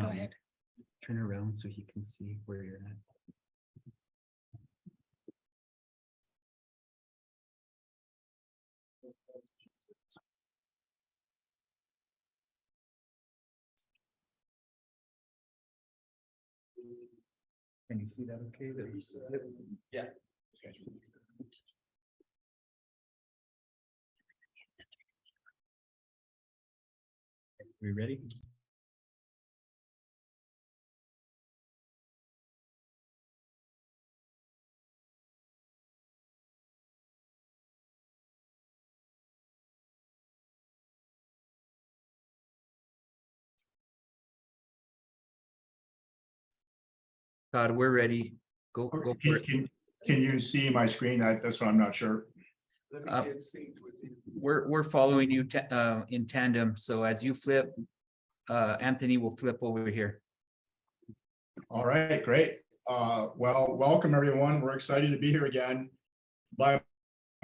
ahead. Turn around so he can see where you're at. Can you see that okay? Yeah. We ready? Todd, we're ready. Go for it. Can you see my screen? That's what I'm not sure. We're following you in tandem. So as you flip, Anthony will flip over here. All right, great. Well, welcome everyone. We're excited to be here again. By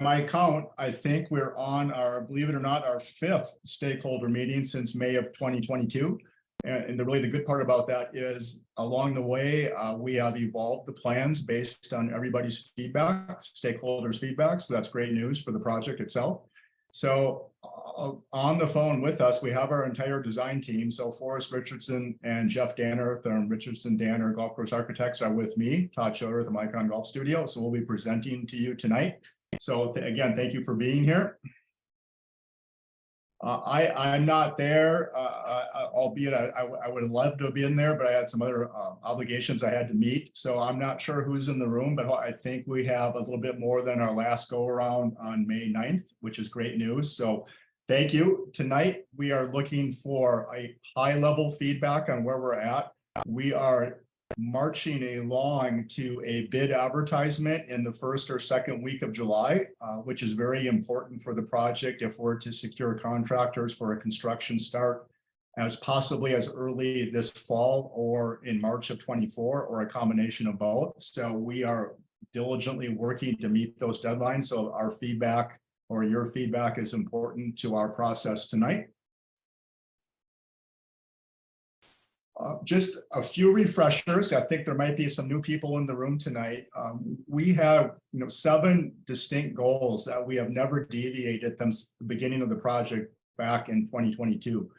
my count, I think we're on our, believe it or not, our 5th stakeholder meeting since May of 2022. And the good part about that is along the way, we have evolved the plans based on everybody's feedback, stakeholders' feedback. So that's great news for the project itself. So on the phone with us, we have our entire design team. So Forrest Richardson and Jeff Danner from Richardson Danner Golf Course Architects are with me, Todd Schiller at the Icon Golf Studio. So we'll be presenting to you tonight. So again, thank you for being here. I'm not there, albeit I would have loved to have been there, but I had some other obligations I had to meet. So I'm not sure who's in the room, but I think we have a little bit more than our last go around on May 9th, which is great news. So thank you. Tonight, we are looking for a high level feedback on where we're at. We are marching along to a bid advertisement in the 1st or 2nd week of July, which is very important for the project if we're to secure contractors for a construction start as possibly as early this fall or in March of 24 or a combination of both. So we are diligently working to meet those deadlines. So our feedback or your feedback is important to our process tonight. Just a few refreshers. I think there might be some new people in the room tonight. We have 7 distinct goals that we have never deviated from the beginning of the project back in 2022.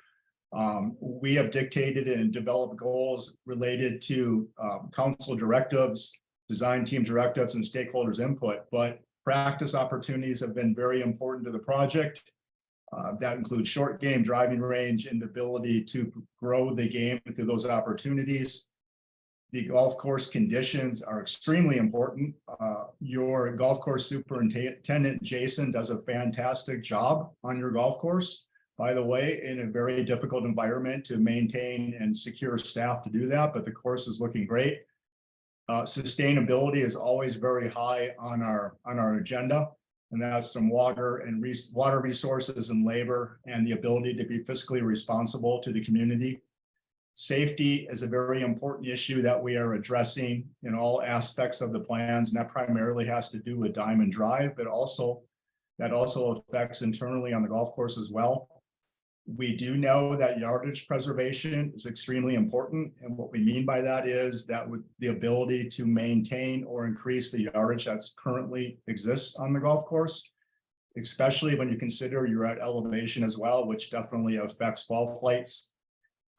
We have dictated and developed goals related to council directives, design team directives, and stakeholders input, but practice opportunities have been very important to the project. That includes short game, driving range, and the ability to grow the game through those opportunities. The golf course conditions are extremely important. Your golf course superintendent, Jason, does a fantastic job on your golf course, by the way, in a very difficult environment to maintain and secure staff to do that, but the course is looking great. Sustainability is always very high on our agenda. And that's some water and water resources and labor and the ability to be fiscally responsible to the community. Safety is a very important issue that we are addressing in all aspects of the plans, and that primarily has to do with Diamond Drive, but that also affects internally on the golf course as well. We do know that yardage preservation is extremely important, and what we mean by that is that with the ability to maintain or increase the yardage that's currently exists on the golf course, especially when you consider you're at elevation as well, which definitely affects ball flights.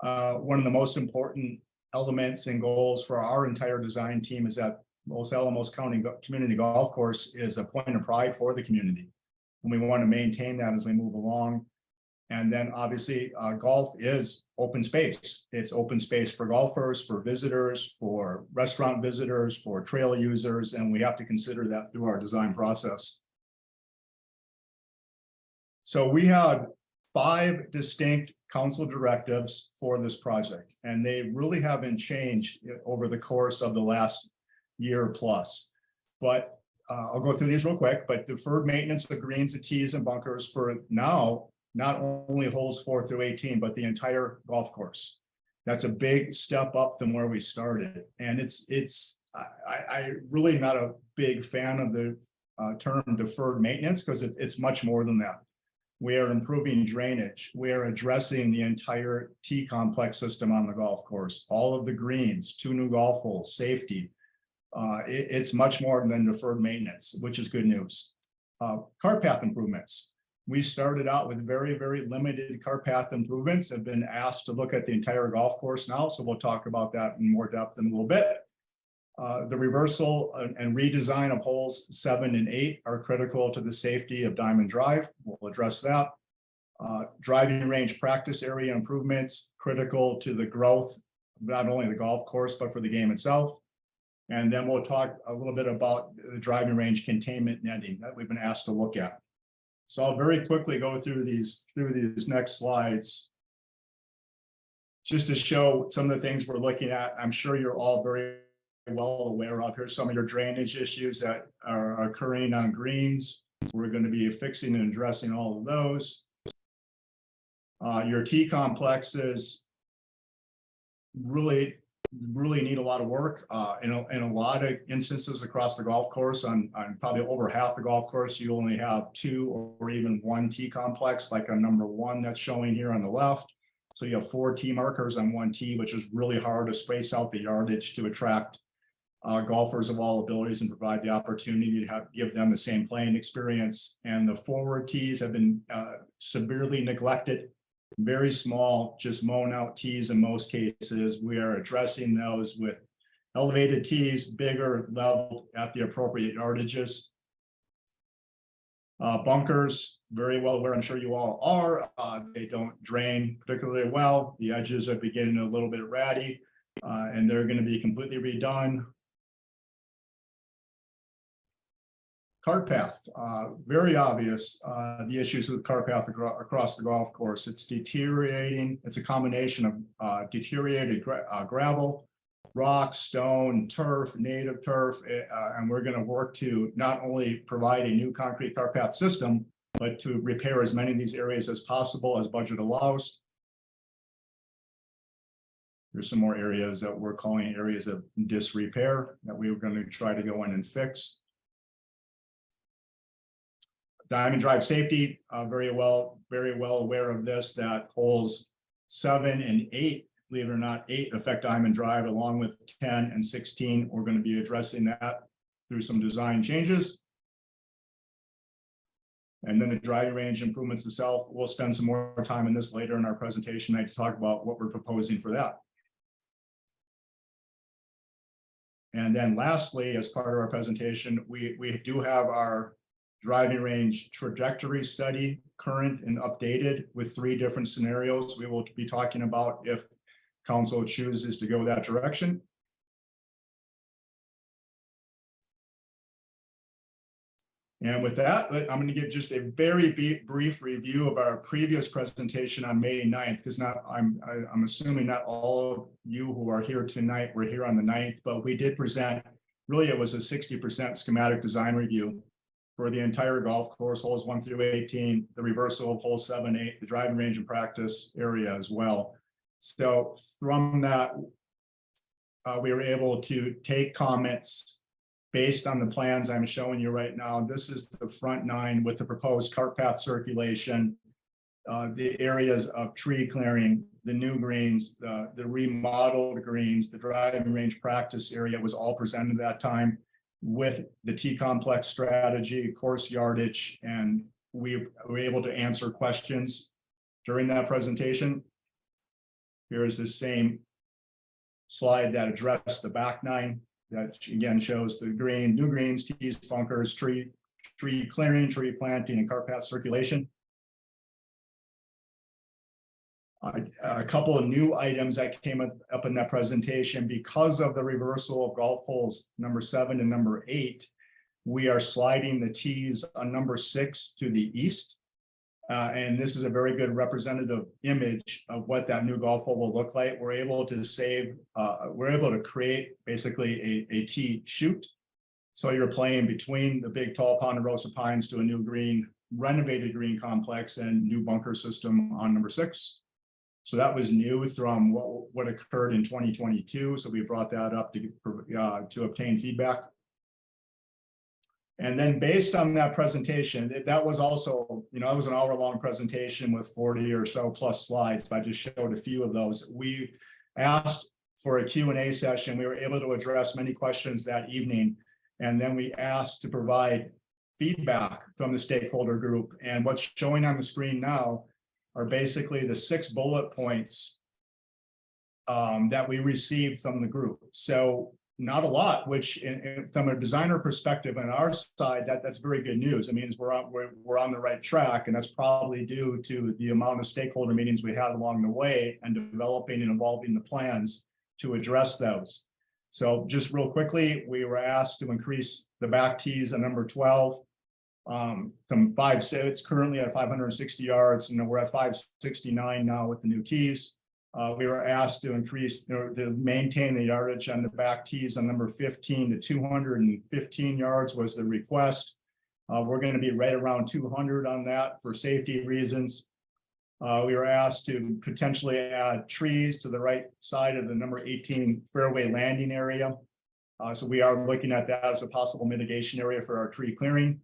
One of the most important elements and goals for our entire design team is that Los Alamos County Community Golf Course is a point of pride for the community, and we want to maintain that as we move along. And then obviously golf is open space. It's open space for golfers, for visitors, for restaurant visitors, for trail users, and we have to consider that through our design process. So we had 5 distinct council directives for this project, and they really haven't changed over the course of the last year plus. But I'll go through these real quick, but deferred maintenance of greens, the tees, and bunkers for now, not only holes 4 through 18, but the entire golf course. That's a big step up from where we started. And I really not a big fan of the term deferred maintenance because it's much more than that. We are improving drainage. We are addressing the entire tee complex system on the golf course, all of the greens, 2 new golf holes, safety. It's much more than deferred maintenance, which is good news. Cart path improvements. We started out with very, very limited cart path improvements, have been asked to look at the entire golf course now. So we'll talk about that in more depth in a little bit. The reversal and redesign of holes 7 and 8 are critical to the safety of Diamond Drive. We'll address that. Driving range practice area improvements, critical to the growth, not only the golf course, but for the game itself. And then we'll talk a little bit about the driving range containment netting that we've been asked to look at. So I'll very quickly go through these next slides, just to show some of the things we're looking at. I'm sure you're all very well aware of. Here's some of your drainage issues that are occurring on greens. We're going to be fixing and addressing all of those. Your tee complexes really need a lot of work. In a lot of instances across the golf course, on probably over half the golf course, you only have 2 or even 1 tee complex, like on number 1 that's showing here on the left. So you have 4 tee markers on 1 tee, which is really hard to space out the yardage to attract golfers of all abilities and provide the opportunity to give them the same playing experience. And the forward tees have been severely neglected. Very small, just mown out tees in most cases. We are addressing those with elevated tees, bigger, level at the appropriate yardages. Bunkers, very well aware, I'm sure you all are. They don't drain particularly well. The edges are beginning a little bit ratty, and they're going to be completely redone. Cart path, very obvious, the issues with cart path across the golf course. It's deteriorating. It's a combination of deteriorated gravel, rock, stone, turf, native turf, and we're going to work to not only provide a new concrete cart path system, but to repair as many of these areas as possible as budget allows. There's some more areas that we're calling areas of disrepair that we were going to try to go in and fix. Diamond Drive safety, very well aware of this, that holes 7 and 8, believe it or not, 8 affect Diamond Drive, along with 10 and 16. We're going to be addressing that through some design changes. And then the driving range improvements itself, we'll spend some more time on this later in our presentation to talk about what we're proposing for that. And then lastly, as part of our presentation, we do have our driving range trajectory study, current and updated, with 3 different scenarios we will be talking about if council chooses to go that direction. And with that, I'm going to give just a very brief review of our previous presentation on May 9th, because I'm assuming not all of you who are here tonight were here on the 9th, but we did present, really it was a 60% schematic design review for the entire golf course, holes 1 through 18, the reversal of hole 7, 8, the driving range and practice area as well. So from that, we were able to take comments based on the plans I'm showing you right now. This is the front 9 with the proposed cart path circulation, the areas of tree clearing, the new greens, the remodeled greens, the driving range practice area was all presented at that time, with the T complex strategy, course yardage, and we were able to answer questions during that presentation. Here's the same slide that addressed the back 9, that again shows the new greens, tees, bunkers, tree clearing, tree planting, and cart path circulation. A couple of new items that came up in that presentation: because of the reversal of golf holes number 7 and number 8, we are sliding the tees on number 6 to the east. And this is a very good representative image of what that new golf hole will look like. We're able to create basically a tee chute. So you're playing between the big tall ponderosa pines to a new green, renovated green complex, and new bunker system on number 6. So that was new from what occurred in 2022. So we brought that up to obtain feedback. And then based on that presentation, that was also, you know, it was an hour-long presentation with 40 or so plus slides. I just showed a few of those. We asked for a Q&A session. We were able to address many questions that evening. And then we asked to provide feedback from the stakeholder group. And what's showing on the screen now are basically the 6 bullet points that we received from the group. So not a lot, which from a designer perspective on our side, that's very good news. It means we're on the right track, and that's probably due to the amount of stakeholder meetings we had along the way and developing and evolving the plans to address those. So just real quickly, we were asked to increase the back tees on number 12 from 5. So it's currently at 560 yards, and we're at 569 now with the new tees. We were asked to increase or to maintain the yardage on the back tees on number 15 to 215 yards was the request. We're going to be right around 200 on that for safety reasons. We were asked to potentially add trees to the right side of the number 18 fairway landing area. So we are looking at that as a possible mitigation area for our tree clearing.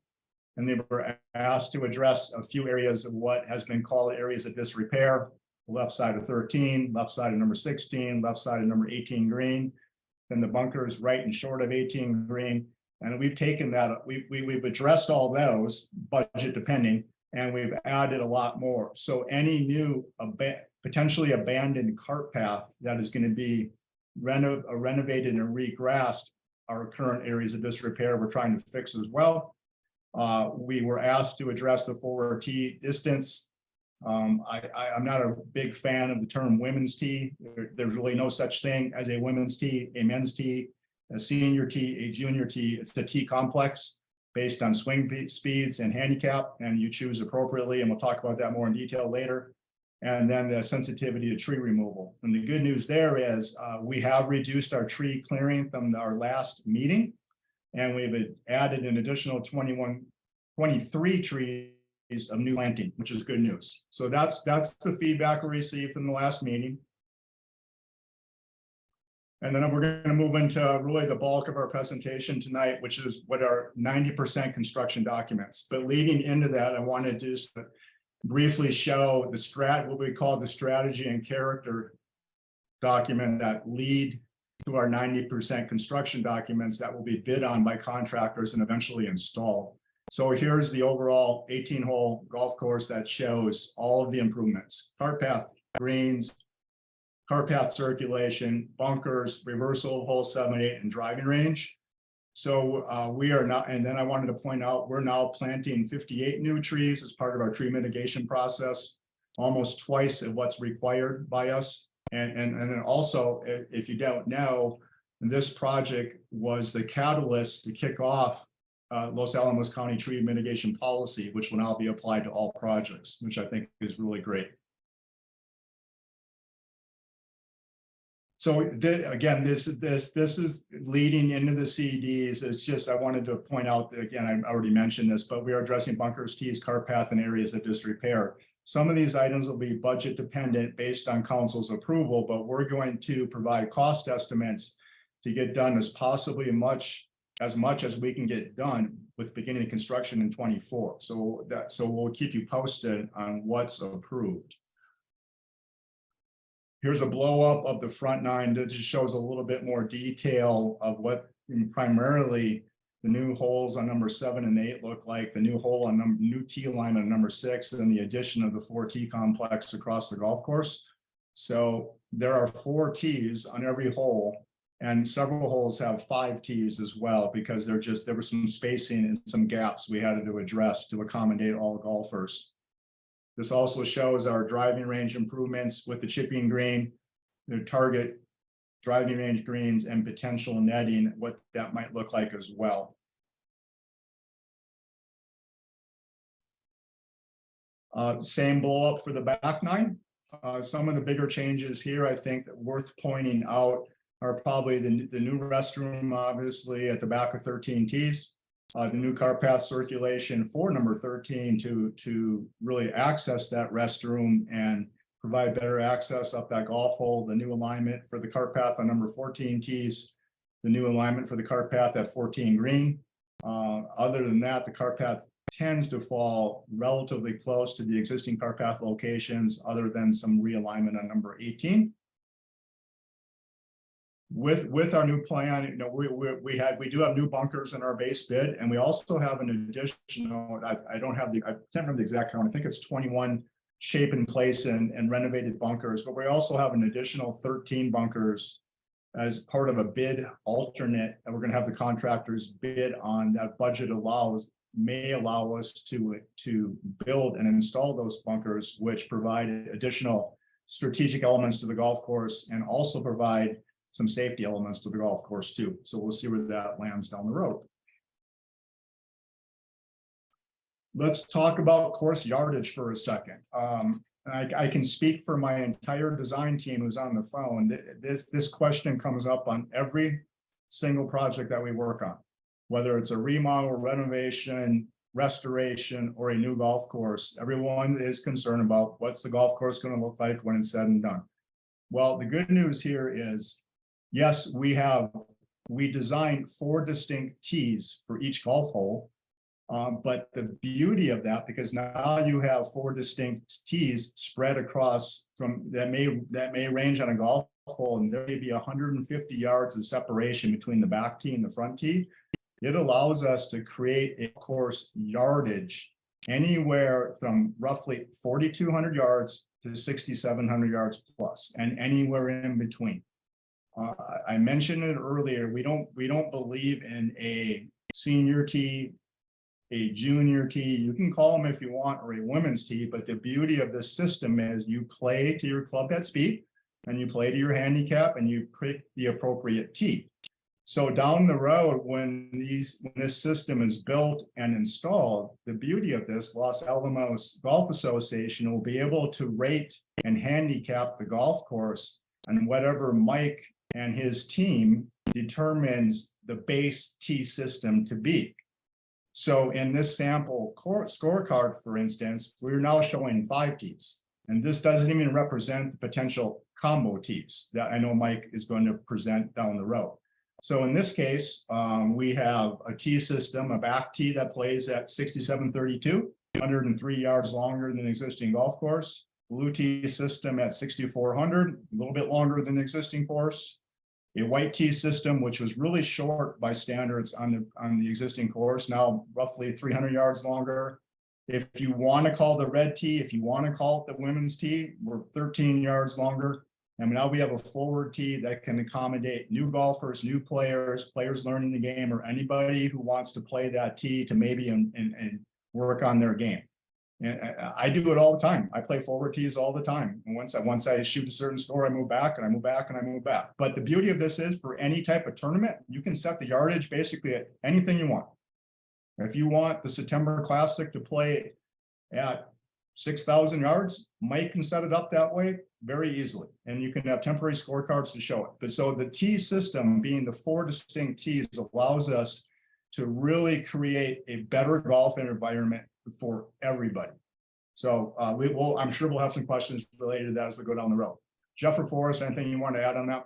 And they were asked to address a few areas of what has been called areas of disrepair. Left side of 13, left side of number 16, left side of number 18 green, then the bunkers right and short of 18 green. And we've taken that, we've addressed all those, budget depending, and we've added a lot more. So any new potentially abandoned cart path that is going to be renovated and regrassed our current areas of disrepair, we're trying to fix as well. We were asked to address the forward tee distance. I'm not a big fan of the term women's tee. There's really no such thing as a women's tee, a men's tee, a senior tee, a junior tee. It's a tee complex based on swing speeds and handicap, and you choose appropriately. And we'll talk about that more in detail later. And then the sensitivity to tree removal. And the good news there is we have reduced our tree clearing from our last meeting, and we've added an additional 23 trees of new planting, which is good news. So that's the feedback we received from the last meeting. And then we're going to move into really the bulk of our presentation tonight, which is what are 90% construction documents. But leading into that, I wanted to just briefly show what we call the strategy and character document that lead to our 90% construction documents that will be bid on by contractors and eventually installed. So here's the overall 18-hole golf course that shows all of the improvements: cart path, greens, cart path circulation, bunkers, reversal of hole 7, 8, and driving range. So we are not, and then I wanted to point out, we're now planting 58 new trees as part of our tree mitigation process, almost twice of what's required by us. And then also, if you don't know, this project was the catalyst to kick off Los Alamos County tree mitigation policy, which will now be applied to all projects, which I think is really great. So again, this is leading into the CDs. It's just, I wanted to point out that, again, I already mentioned this, but we are addressing bunkers, tees, cart path, and areas of disrepair. Some of these items will be budget dependent based on council's approval, but we're going to provide cost estimates to get done as much as we can get done with beginning of construction in 24. So we'll keep you posted on what's approved. Here's a blow up of the front 9 that just shows a little bit more detail of what primarily the new holes on number 7 and 8 look like, the new hole on new tee alignment on number 6, and the addition of the 4 tee complex across the golf course. So there are 4 tees on every hole, and several holes have 5 tees as well, because there was some spacing and some gaps we had to address to accommodate all golfers. This also shows our driving range improvements with the chipping green, the target driving range greens, and potential netting, what that might look like as well. Same blow up for the back 9. Some of the bigger changes here, I think, that worth pointing out are probably the new restroom, obviously, at the back of 13 tees. The new cart path circulation for number 13 to really access that restroom and provide better access up that golf hole. The new alignment for the cart path on number 14 tees, the new alignment for the cart path at 14 green. Other than that, the cart path tends to fall relatively close to the existing cart path locations, other than some realignment on number 18. With our new plan, you know, we do have new bunkers in our base bid, and we also have an additional, I can't remember the exact count. I think it's 21 shape in place and renovated bunkers, but we also have an additional 13 bunkers as part of a bid alternate, and we're going to have the contractors bid on. That budget may allow us to build and install those bunkers, which provide additional strategic elements to the golf course and also provide some safety elements to the golf course too. So we'll see where that lands down the road. Let's talk about course yardage for a second. I can speak for my entire design team who's on the phone. This question comes up on every single project that we work on, whether it's a remodel, renovation, restoration, or a new golf course. Everyone is concerned about what's the golf course going to look like when it's said and done. Well, the good news here is, yes, we designed 4 distinct tees for each golf hole. But the beauty of that, because now you have 4 distinct tees spread across that may range on a golf hole, and there may be 150 yards of separation between the back tee and the front tee. It allows us to create a course yardage anywhere from roughly 4,200 yards to 6,700 yards plus, and anywhere in between. I mentioned it earlier. We don't believe in a senior tee, a junior tee, you can call them if you want, or a women's tee, but the beauty of this system is you play to your club head speed, and you play to your handicap, and you pick the appropriate tee. So down the road, when this system is built and installed, the beauty of this, Los Alamos Golf Association will be able to rate and handicap the golf course and whatever Mike and his team determines the base tee system to be. So in this sample scorecard, for instance, we're now showing 5 tees, and this doesn't even represent the potential combo tees that I know Mike is going to present down the road. So in this case, we have a tee system, a back tee that plays at 6732, 103 yards longer than the existing golf course. Blue tee system at 6,400, a little bit longer than the existing course. A white tee system, which was really short by standards on the existing course, now roughly 300 yards longer. If you want to call the red tee, if you want to call it the women's tee, we're 13 yards longer. And now we have a forward tee that can accommodate new golfers, new players learning the game, or anybody who wants to play that tee to maybe and work on their game. And I do it all the time. I play forward tees all the time. And once I shoot a certain score, I move back and I move back and I move back. But the beauty of this is, for any type of tournament, you can set the yardage basically at anything you want. If you want the September Classic to play at 6,000 yards, Mike can set it up that way very easily. And you can have temporary scorecards to show it. But so the tee system, being the 4 distinct tees, allows us to really create a better golf environment for everybody. So I'm sure we'll have some questions related to that as we go down the road. Jeff or Forrest, anything you want to add on that?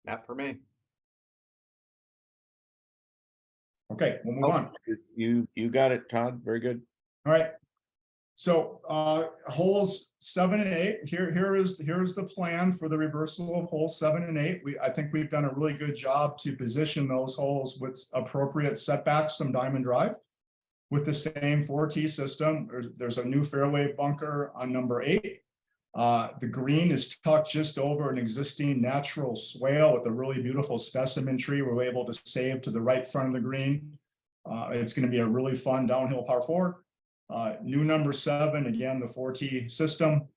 Not for me. Okay, we'll move on. You got it, Todd. Very good. All right. So holes 7 and 8. Here's the plan for the reversal of holes 7 and 8. I think we've done a really good job to position those holes with appropriate setbacks, some diamond drive, with the same 4T system. There's a new fairway bunker on number 8. The green is tucked just over an existing natural swale with a really beautiful specimen tree we're able to save to the right front of the green. It's going to be a really fun downhill par 4. New number 7, again, the 4T system,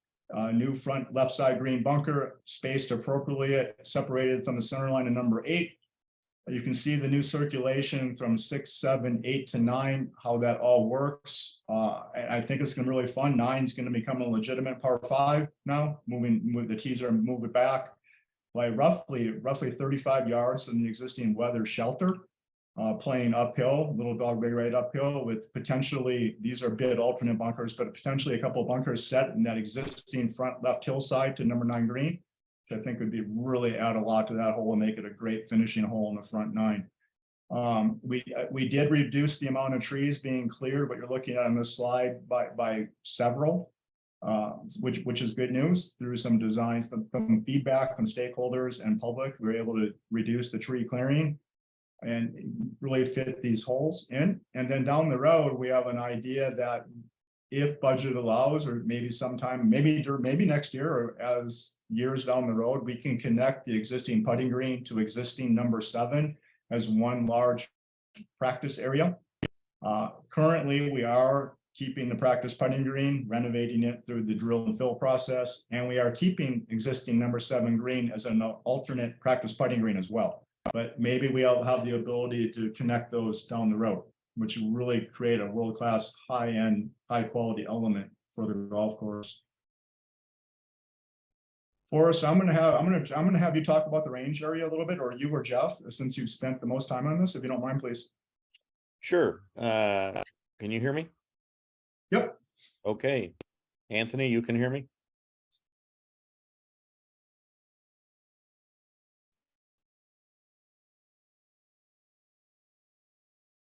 new front left side green bunker, spaced appropriately, separated from the center line of number 8. You can see the new circulation from 6, 7, 8 to 9, how that all works. And I think it's going to be really fun. 9 is going to become a legitimate par 5 now, the tees are moving back by roughly 35 yards in the existing weather shelter. Playing uphill, little dog big right uphill, with potentially, these are bid alternate bunkers, but potentially a couple of bunkers set in that existing front left hillside to number 9 green which I think would be really add a lot to that hole and make it a great finishing hole in the front nine. We did reduce the amount of trees being cleared, but you're looking at on this slide by several, which is good news. Through some designs, some feedback from stakeholders and public, we were able to reduce the tree clearing and really fit these holes in. And then down the road, we have an idea that if budget allows, or maybe sometime, maybe next year, or as years down the road, we can connect the existing putting green to existing number 7 as one large practice area. Currently, we are keeping the practice putting green, renovating it through the drill and fill process, and we are keeping existing number 7 green as an alternate practice putting green as well. But maybe we'll have the ability to connect those down the road, which will really create a world-class, high-end, high-quality element for the golf course. Forrest, I'm gonna have you talk about the range area a little bit, or you or Jeff, since you've spent the most time on this, if you don't mind, please. Sure. Can you hear me? Yep. Okay. Anthony, you can hear me?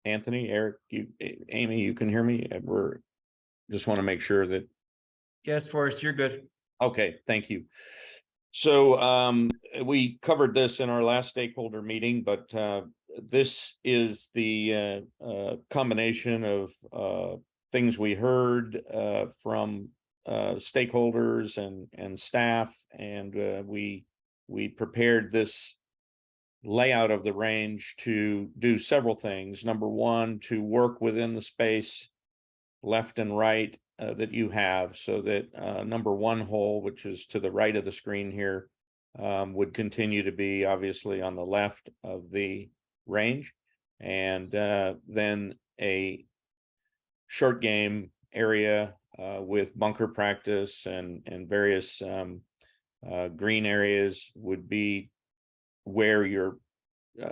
Anthony, Eric, Amy, you can hear me? We're just want to make sure that. Yes, Forrest, you're good. Okay, thank you. So we covered this in our last stakeholder meeting, but this is the combination of things we heard from stakeholders and staff, and we prepared this layout of the range to do several things. Number one, to work within the space left and right that you have, so that number 1 hole, which is to the right of the screen here, would continue to be obviously on the left of the range, and then a short game area with bunker practice and various green areas would be where your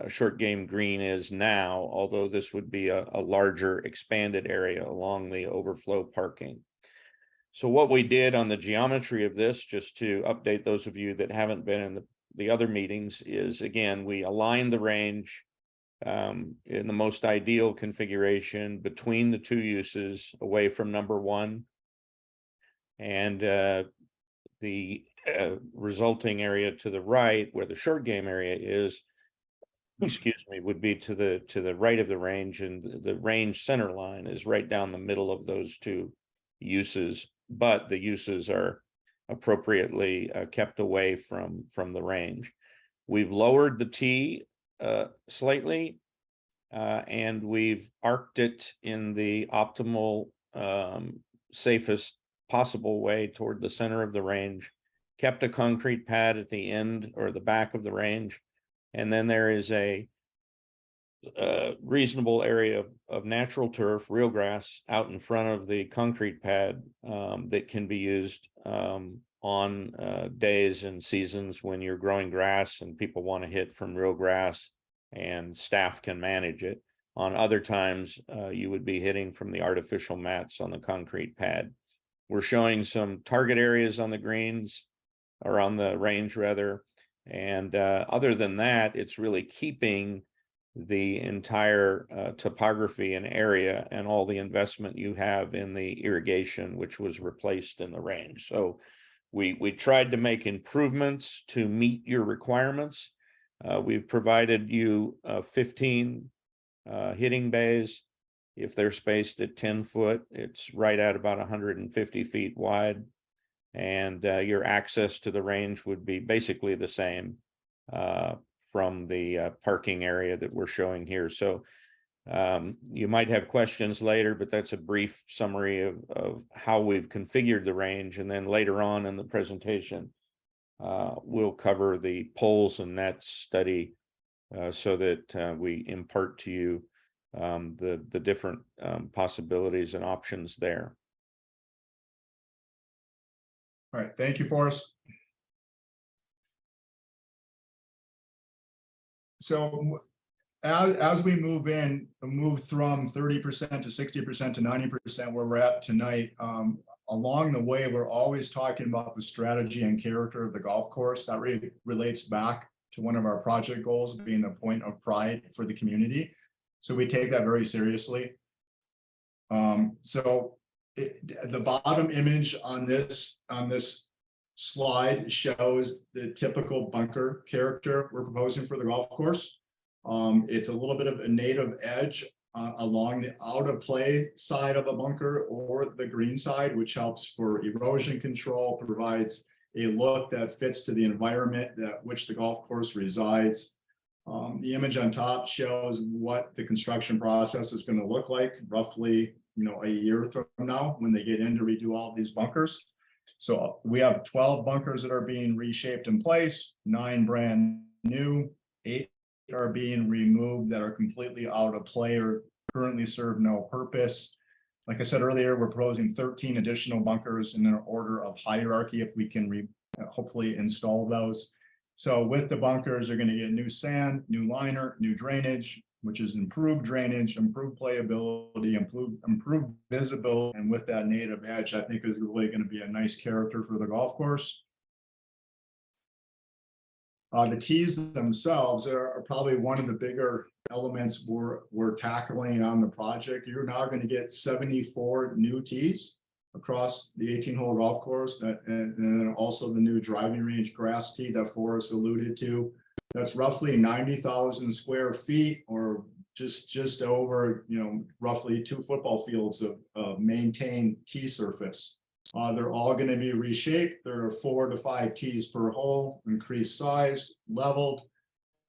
short game green is now, although this would be a larger expanded area along the overflow parking. So what we did on the geometry of this, just to update those of you that haven't been in the other meetings, is again, we aligned the range in the most ideal configuration between the 2 uses away from number 1, and the resulting area to the right, where the short game area is, excuse me, would be to the right of the range, and the range center line is right down the middle of those 2 uses, but the uses are appropriately kept away from the range. We've lowered the tee slightly, and we've arced it in the optimal, safest possible way toward the center of the range, kept a concrete pad at the end or the back of the range, and then there is a reasonable area of natural turf, real grass, out in front of the concrete pad that can be used on days and seasons when you're growing grass and people want to hit from real grass and staff can manage it. On other times, you would be hitting from the artificial mats on the concrete pad. We're showing some target areas on the greens, or on the range rather, and other than that, it's really keeping the entire topography and area and all the investment you have in the irrigation, which was replaced in the range. So we tried to make improvements to meet your requirements. We've provided you 15 hitting bays. If they're spaced at 10 foot, it's right at about 150 feet wide. And your access to the range would be basically the same from the parking area that we're showing here. So you might have questions later, but that's a brief summary of how we've configured the range. And then later on in the presentation, we'll cover the poles and nets study so that we impart to you the different possibilities and options there. All right, thank you, Forrest. So as we move from 30% to 60% to 90% where we're at tonight, along the way, we're always talking about the strategy and character of the golf course. That relates back to one of our project goals, being a point of pride for the community. So we take that very seriously. The bottom image on this slide shows the typical bunker character we're proposing for the golf course. It's a little bit of a native edge along the out of play side of a bunker or the green side, which helps for erosion control, provides a look that fits to the environment that which the golf course resides. The image on top shows what the construction process is going to look like roughly, a year from now when they get in to redo all of these bunkers. So we have 12 bunkers that are being reshaped in place, 9 brand new, 8 are being removed that are completely out of play or currently serve no purpose. Like I said earlier, we're proposing 13 additional bunkers in an order of hierarchy if we can hopefully install those. So with the bunkers, they're going to get new sand, new liner, new drainage, which is improved drainage, improved playability, improved visibility. And with that native edge, I think is really going to be a nice character for the golf course. The tees themselves are probably one of the bigger elements we're tackling on the project. You're now going to get 74 new tees across the 18-hole golf course, and then also the new driving range grass tee that Forrest alluded to. That's roughly 90,000 square feet, or just over, roughly 2 football fields of maintained tee surface. They're all going to be reshaped. There are 4 to 5 tees per hole, increased size, leveled,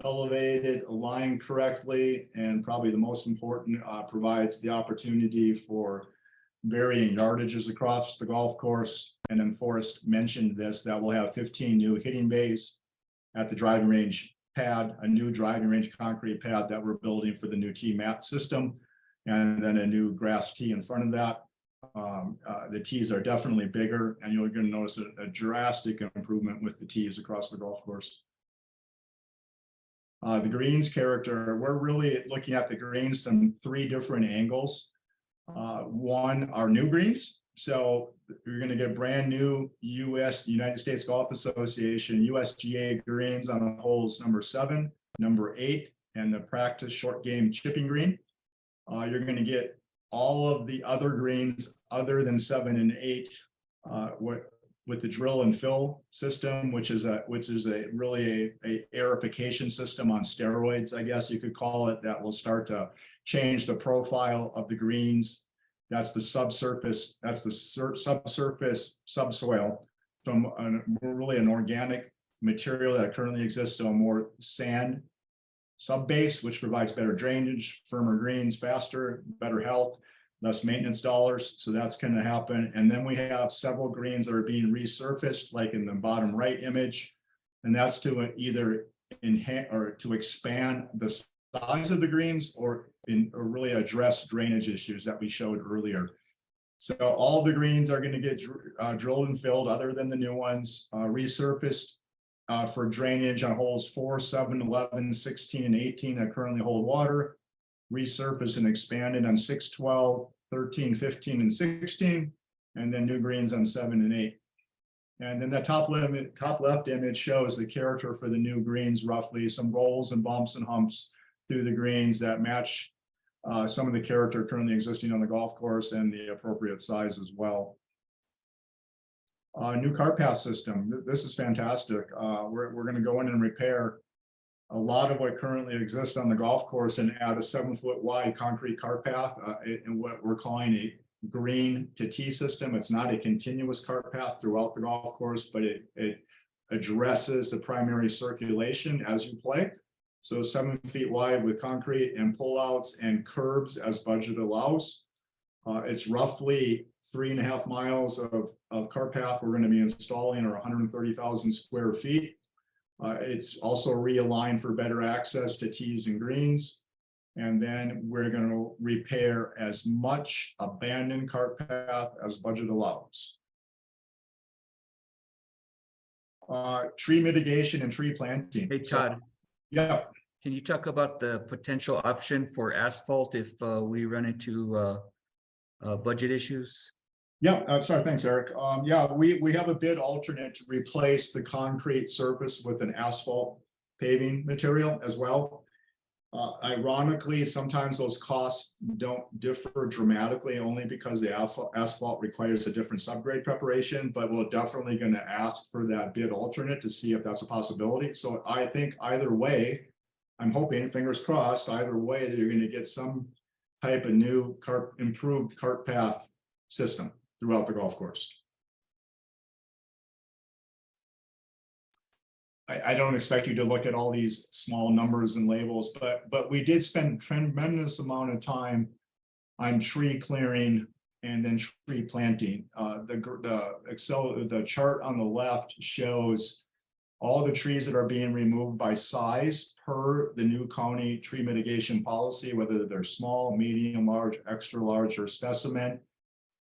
elevated, aligned correctly, and probably the most important, provides the opportunity for varying yardages across the golf course. And then Forrest mentioned this, that we'll have 15 new hitting bays at the driving range pad, a new driving range concrete pad that we're building for the new tee mat system, and then a new grass tee in front of that. The tees are definitely bigger, and you're going to notice a drastic improvement with the tees across the golf course. The greens character, we're really looking at the greens from 3 different angles. One are new greens. So you're going to get brand new United States Golf Association USGA greens on holes number 7, number 8, and the practice short game chipping green. You're going to get all of the other greens other than 7 and 8 with the drill and fill system, which is really a aerification system on steroids, I guess you could call it, that will start to change the profile of the greens. That's the subsurface. That's the subsurface subsoil from really an organic material that currently exists to a more sand subbase, which provides better drainage, firmer greens, faster, better health, less maintenance dollars. So that's going to happen. And then we have several greens that are being resurfaced, like in the bottom right image, and that's to either enhance or to expand the size of the greens or really address drainage issues that we showed earlier. So all the greens are going to get drilled and filled, other than the new ones, resurfaced for drainage on holes 4, 7, 11, 16, and 18 that currently hold water, resurfaced and expanded on 6, 12, 13, 15, and 16, and then new greens on 7 and 8. And then the top left image shows the character for the new greens, roughly some rolls and bumps and humps through the greens that match some of the character currently existing on the golf course and the appropriate size as well. New cart path system. This is fantastic. We're going to go in and repair a lot of what currently exists on the golf course and add a 7-foot wide concrete cart path in what we're calling a green to tee system. It's not a continuous cart path throughout the golf course, but it addresses the primary circulation as you play. So 7 feet wide with concrete and pullouts and curbs as budget allows. It's roughly 3.5 miles of cart path we're going to be installing, or 130,000 square feet. It's also realigned for better access to tees and greens. And then we're going to repair as much abandoned cart path as budget allows. Tree mitigation and tree planting. Hey, Todd. Yeah. Can you talk about the potential option for asphalt if we run into budget issues? Yeah, sorry, thanks, Eric. Yeah, we have a bid alternate to replace the concrete surface with an asphalt paving material as well. Ironically, sometimes those costs don't differ dramatically only because the asphalt requires a different subgrade preparation, but we're definitely going to ask for that bid alternate to see if that's a possibility. So I think either way, I'm hoping, fingers crossed, either way that you're going to get some type of new improved cart path system throughout the golf course. I don't expect you to look at all these small numbers and labels, but we did spend a tremendous amount of time on tree clearing and then tree planting. The chart on the left shows all the trees that are being removed by size per the new county tree mitigation policy, whether they're small, medium, large, extra large, or specimen.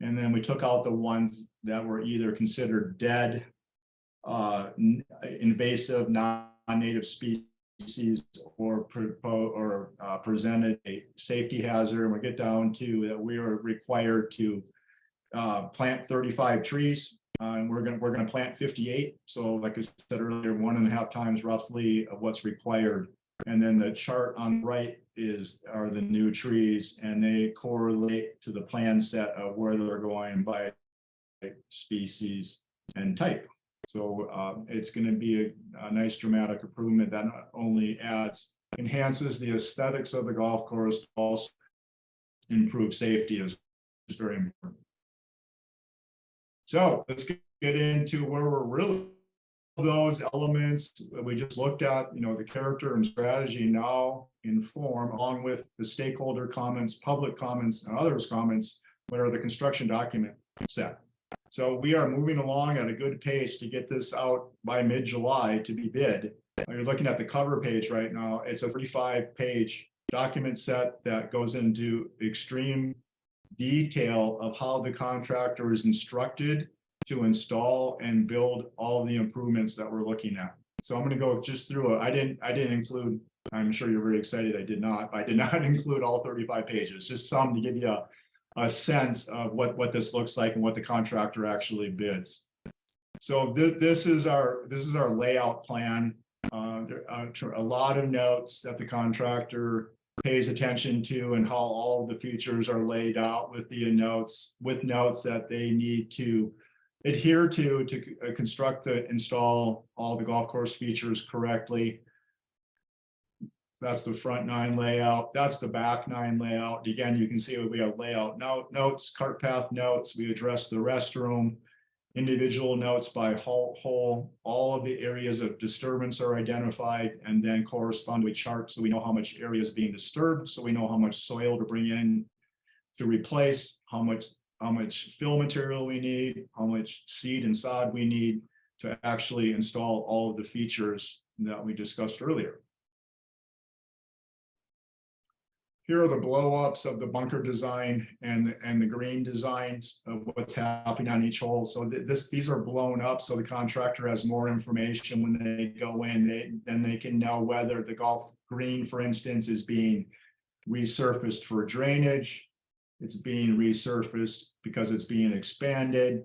And then we took out the ones that were either considered dead, invasive, non-native species, or presented a safety hazard. And we get down to that we are required to plant 35 trees, and we're gonna plant 58. So, like I said earlier, 1.5 times roughly of what's required. And then the chart on the right are the new trees, and they correlate to the plan set of where they're going by species and type. So it's going to be a nice dramatic improvement that not only enhances the aesthetics of the golf course, but also improve safety is very important. So let's get into where we're really those elements that we just looked at, the character and strategy now inform, along with the stakeholder comments, public comments, and others comments, what are the construction document set. So we are moving along at a good pace to get this out by mid-July to be bid. You're looking at the cover page right now. It's a 35-page document set that goes into extreme detail of how the contractor is instructed to install and build all the improvements that we're looking at. So I'm going to go just through it. I didn't include, I'm sure you're very excited I did not include all 35 pages, just some to give you a sense of what this looks like and what the contractor actually bids. So this is our layout plan. There are a lot of notes that the contractor pays attention to, and how all of the features are laid out with notes that they need to adhere to construct install all the golf course features correctly. That's the front 9 layout. That's the back 9 layout. Again, you can see we have layout notes, cart path notes. We address the restroom, individual notes by hole. All of the areas of disturbance are identified and then correspond with charts, so we know how much area is being disturbed. So we know how much soil to bring in to replace, how much fill material we need, how much seed and sod we need to actually install all of the features that we discussed earlier. Here are the blow-ups of the bunker design and the green designs of what's happening on each hole. So these are blown up, so the contractor has more information when they go in. Then they can know whether the golf green, for instance, is being resurfaced for drainage. It's being resurfaced because it's being expanded.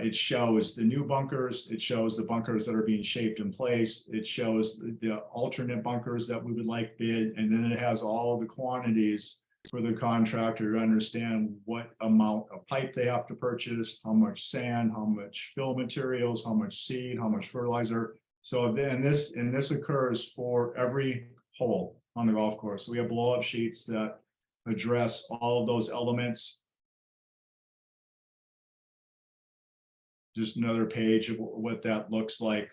It shows the new bunkers. It shows the bunkers that are being shaped in place. It shows the alternate bunkers that we would like bid. And then it has all the quantities for the contractor to understand what amount of pipe they have to purchase, how much sand, how much fill materials, how much seed, how much fertilizer. So then this occurs for every hole on the golf course. So we have blow-up sheets that address all of those elements. Just another page of what that looks like.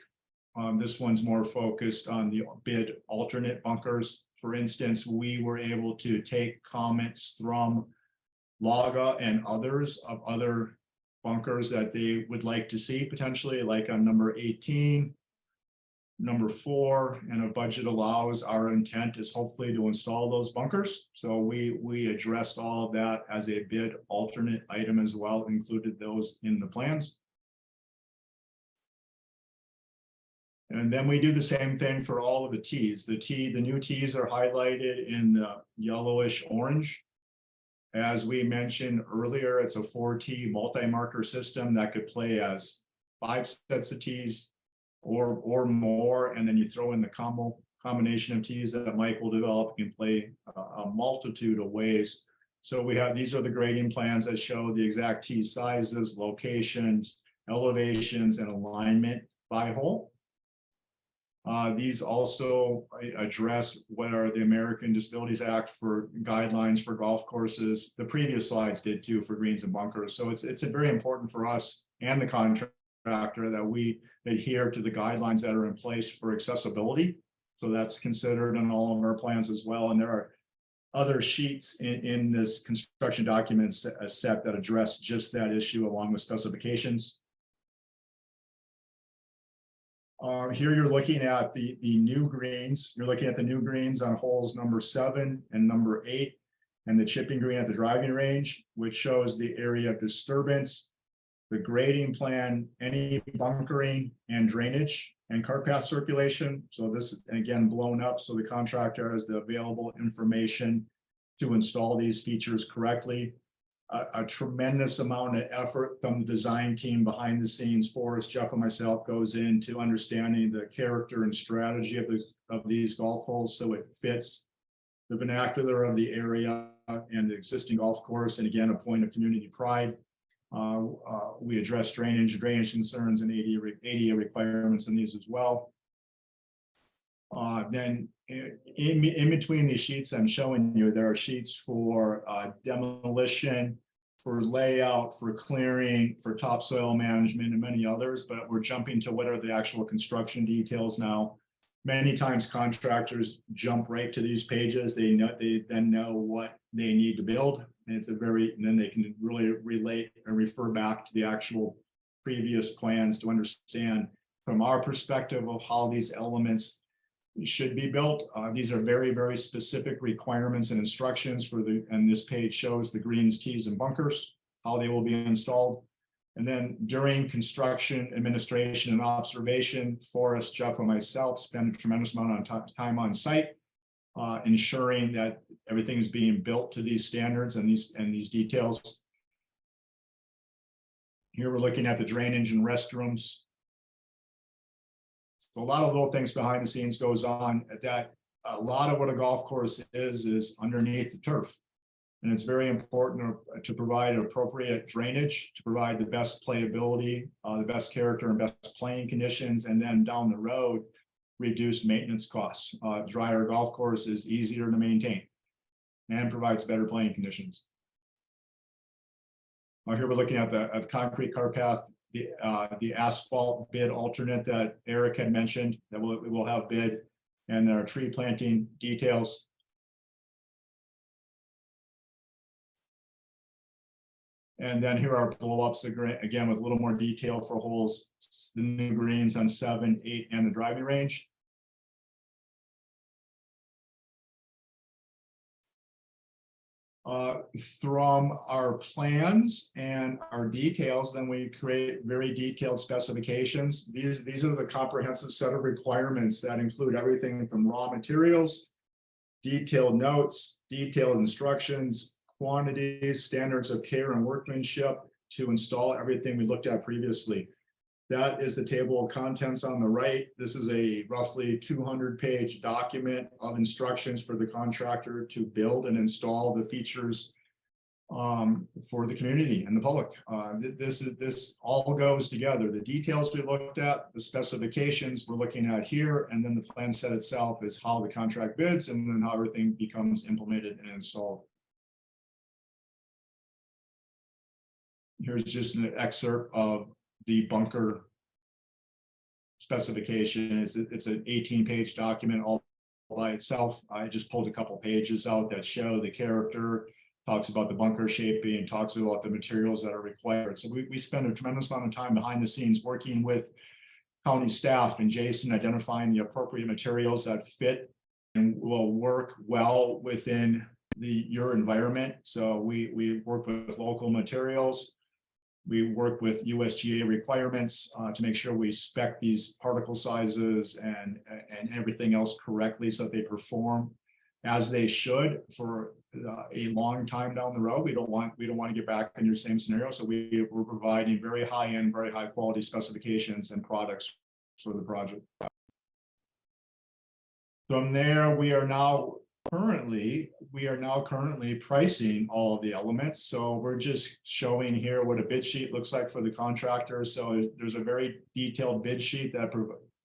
This one's more focused on the bid alternate bunkers. For instance, we were able to take comments from Laga and others of other bunkers that they would like to see potentially, like on number 18, number 4, and if budget allows, our intent is hopefully to install those bunkers. So we addressed all of that as a bid alternate item as well, included those in the plans. And then we do the same thing for all of the tees. The new tees are highlighted in the yellowish orange. As we mentioned earlier, it's a 4T multi-marker system that could play as 5 sets of tees or more, and then you throw in the combination of tees that Mike will develop. You can play a multitude of ways. So these are the grading plans that show the exact tee sizes, locations, elevations, and alignment by hole. These also address what are the American Disabilities Act for guidelines for golf courses. The previous slides did too for greens and bunkers. So it's very important for us and the contractor that we adhere to the guidelines that are in place for accessibility. So that's considered in all of our plans as well. And there are other sheets in this construction documents set that address just that issue along with specifications. Here you're looking at the new greens. You're looking at the new greens on holes number 7 and number 8, and the chipping green at the driving range, which shows the area of disturbance, the grading plan, any bunkering and drainage and cart path circulation. So this again blown up so the contractor has the available information to install these features correctly. A tremendous amount of effort from the design team behind the scenes. Forrest, Jeff, and myself goes into understanding the character and strategy of these golf holes so it fits the vernacular of the area and the existing golf course. And again, a point of community pride. We address drainage concerns and ADA requirements in these as well. Then in between these sheets I'm showing you, there are sheets for demolition, for layout, for clearing, for topsoil management, and many others, but we're jumping to what are the actual construction details now. Many times contractors jump right to these pages. They then know what they need to build, and and then they can really relate and refer back to the actual previous plans to understand from our perspective of how these elements should be built. These are very, very specific requirements and instructions and this page shows the greens, tees, and bunkers, how they will be installed. And then during construction, administration, and observation, Forrest, Jeff, and myself spend a tremendous amount of time on site, ensuring that everything is being built to these standards and these details. Here we're looking at the drainage and restrooms. So a lot of little things behind the scenes goes on at that. A lot of what a golf course is underneath the turf. And it's very important to provide appropriate drainage, to provide the best playability, the best character and best playing conditions, and then down the road, reduce maintenance costs. Drier golf course is easier to maintain and provides better playing conditions. Here we're looking at the concrete cart path, the asphalt bid alternate that Eric had mentioned that we will have bid, and there are tree planting details. And then here are blow-ups again with a little more detail for holes, the new greens on 7, 8, and the driving range. From our plans and our details, then we create very detailed specifications. These are the comprehensive set of requirements that include everything from raw materials, detailed notes, detailed instructions, quantities, standards of care and workmanship to install everything we looked at previously. That is the table of contents on the right. This is a roughly 200-page document of instructions for the contractor to build and install the features for the community and the public. This all goes together. The details we looked at, the specifications we're looking at here, and then the plan set itself is how the contract bids and then how everything becomes implemented and installed. Here's just an excerpt of the bunker specification. It's an 18-page document all by itself. I just pulled a couple pages out that show the character, talks about the bunker shaping, talks about the materials that are required. So we spend a tremendous amount of time behind the scenes working with county staff and Jason, identifying the appropriate materials that fit and will work well within your environment. So we work with local materials. We work with USGA requirements to make sure we spec these particle sizes and everything else correctly so that they perform as they should for a long time down the road. We don't want to get back in your same scenario. So we're providing very high end, very high quality specifications and products for the project. From there, we are now currently pricing all of the elements. So we're just showing here what a bid sheet looks like for the contractor. So there's a very detailed bid sheet that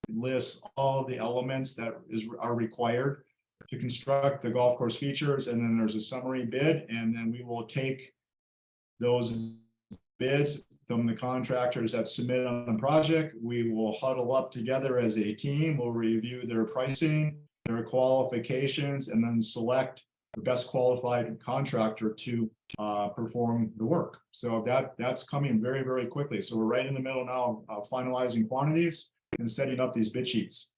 lists all of the elements that are required to construct the golf course features. And then there's a summary bid, and then we will take those bids from the contractors that submit on the project. We will huddle up together as a team. We'll review their pricing, their qualifications, and then select the best qualified contractor to perform the work. So that's coming very, very quickly. So we're right in the middle now of finalizing quantities and setting up these bid sheets.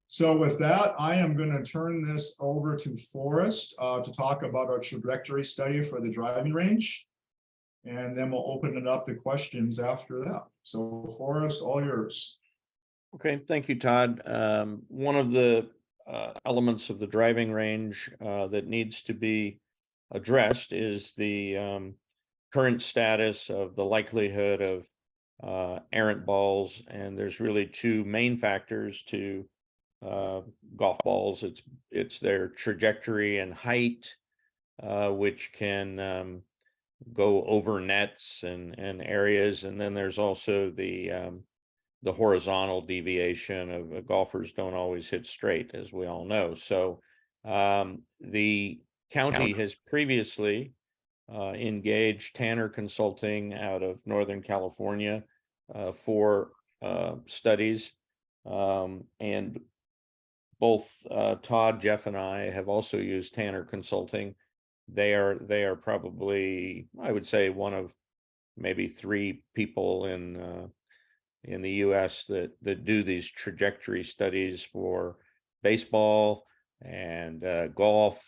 So with that, I am going to turn this over to Forrest to talk about our trajectory study for the driving range. And then we'll open it up to questions after that. So Forrest, all yours. Okay, thank you, Todd. One of the elements of the driving range that needs to be addressed is the current status of the likelihood of errant balls. And there's really two main factors to golf balls. It's their trajectory and height, which can go over nets and areas. And then there's also the horizontal deviation of golfers don't always hit straight, as we all know. So the county has previously engaged Tanner Consulting out of Northern California for studies. And both Todd, Jeff, and I have also used Tanner Consulting. They are probably, I would say, one of maybe three people in the U.S. that do these trajectory studies for baseball and golf.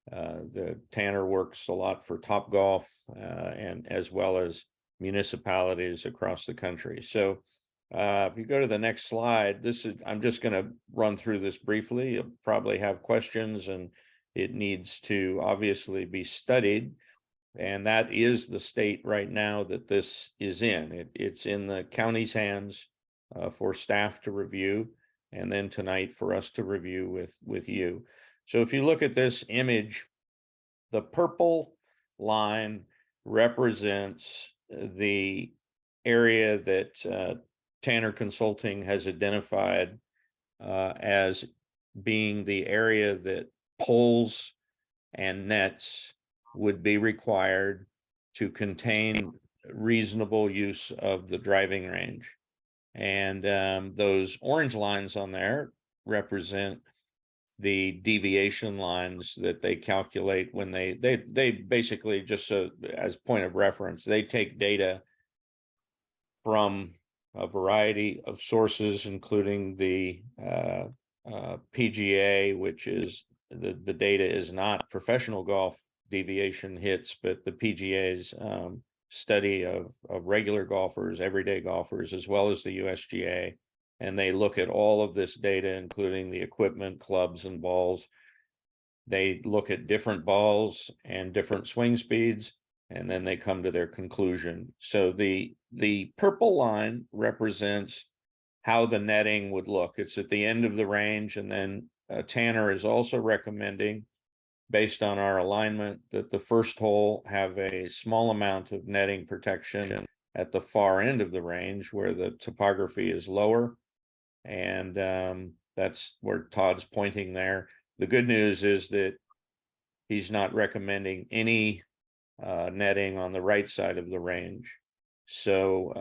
The Tanner works a lot for Topgolf and as well as municipalities across the country. So if you go to the next slide, I'm just going to run through this briefly. You'll probably have questions, and it needs to obviously be studied. And that is the state right now that this is in. It's in the county's hands for staff to review, and then tonight for us to review with you. So if you look at this image, the purple line represents the area that Tanner Consulting has identified as being the area that poles and nets would be required to contain reasonable use of the driving range. And those orange lines on there represent the deviation lines that they calculate when they basically, just as point of reference, they take data from a variety of sources, including the PGA, which is the data is not professional golf deviation hits, but the PGA's study of regular golfers, everyday golfers, as well as the USGA. And they look at all of this data, including the equipment, clubs, and balls. They look at different balls and different swing speeds, and then they come to their conclusion. So the purple line represents how the netting would look. It's at the end of the range, and then Tanner is also recommending, based on our alignment, that the first hole have a small amount of netting protection at the far end of the range where the topography is lower. And that's where Todd's pointing there. The good news is that he's not recommending any netting on the right side of the range. So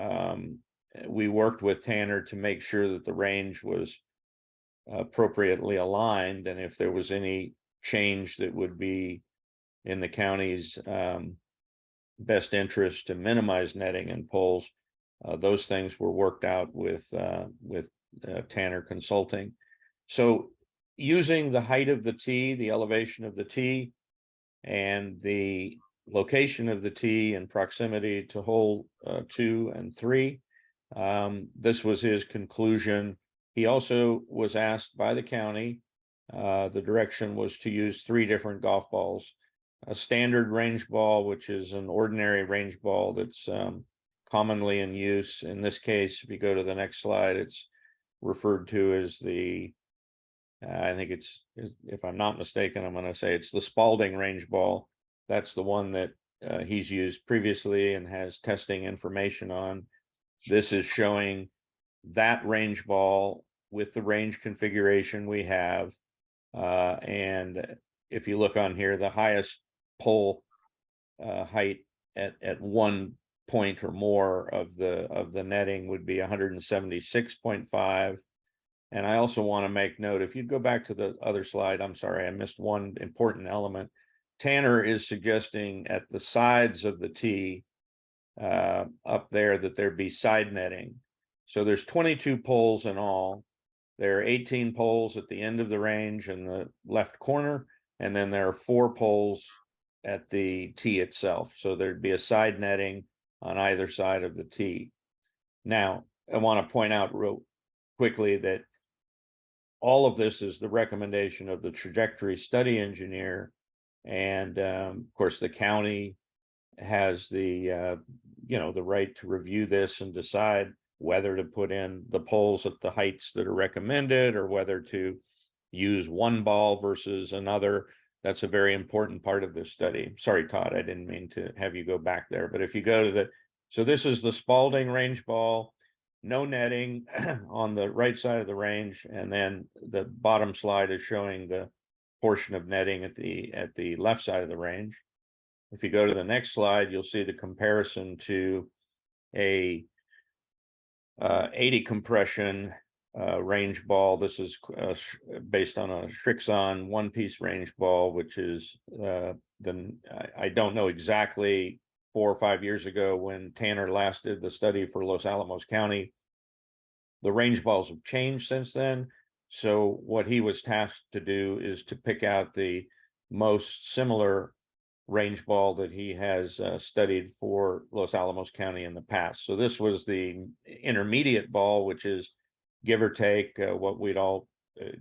we worked with Tanner to make sure that the range was appropriately aligned, and if there was any change that would be in the county's best interest to minimize netting and poles, those things were worked out with Tanner Consulting. So using the height of the tee, the elevation of the tee, and the location of the tee in proximity to hole 2 and 3, this was his conclusion. He also was asked by the county the direction was to use 3 different golf balls. A standard range ball, which is an ordinary range ball that's commonly in use. In this case, if you go to the next slide, it's referred to as the, I think it's, if I'm not mistaken, I'm going to say it's the Spalding range ball. That's the one that he's used previously and has testing information on. This is showing that range ball with the range configuration we have. And if you look on here, the highest pole height at 1 point or more of the netting would be 176.5. And I also want to make note, if you go back to the other slide, I'm sorry, I missed one important element. Tanner is suggesting at the sides of the tee up there that there be side netting. So there's 22 poles in all. There are 18 poles at the end of the range in the left corner, and then there are 4 poles at the tee itself. So there'd be a side netting on either side of the tee. Now, I want to point out real quickly that all of this is the recommendation of the trajectory study engineer. And of course, the county has the, the right to review this and decide whether to put in the poles at the heights that are recommended or whether to use one ball versus another. That's a very important part of this study. Sorry, Todd, I didn't mean to have you go back there, but if you go to so this is the Spalding range ball, no netting on the right side of the range. And then the bottom slide is showing the portion of netting at the left side of the range. If you go to the next slide, you'll see the comparison to a 80 compression range ball. This is based on a Shrixon one-piece range ball, which is I don't know exactly 4 or 5 years ago when Tanner last did the study for Los Alamos County. The range balls have changed since then. So what he was tasked to do is to pick out the most similar range ball that he has studied for Los Alamos County in the past. So this was the intermediate ball, which is give or take what we'd all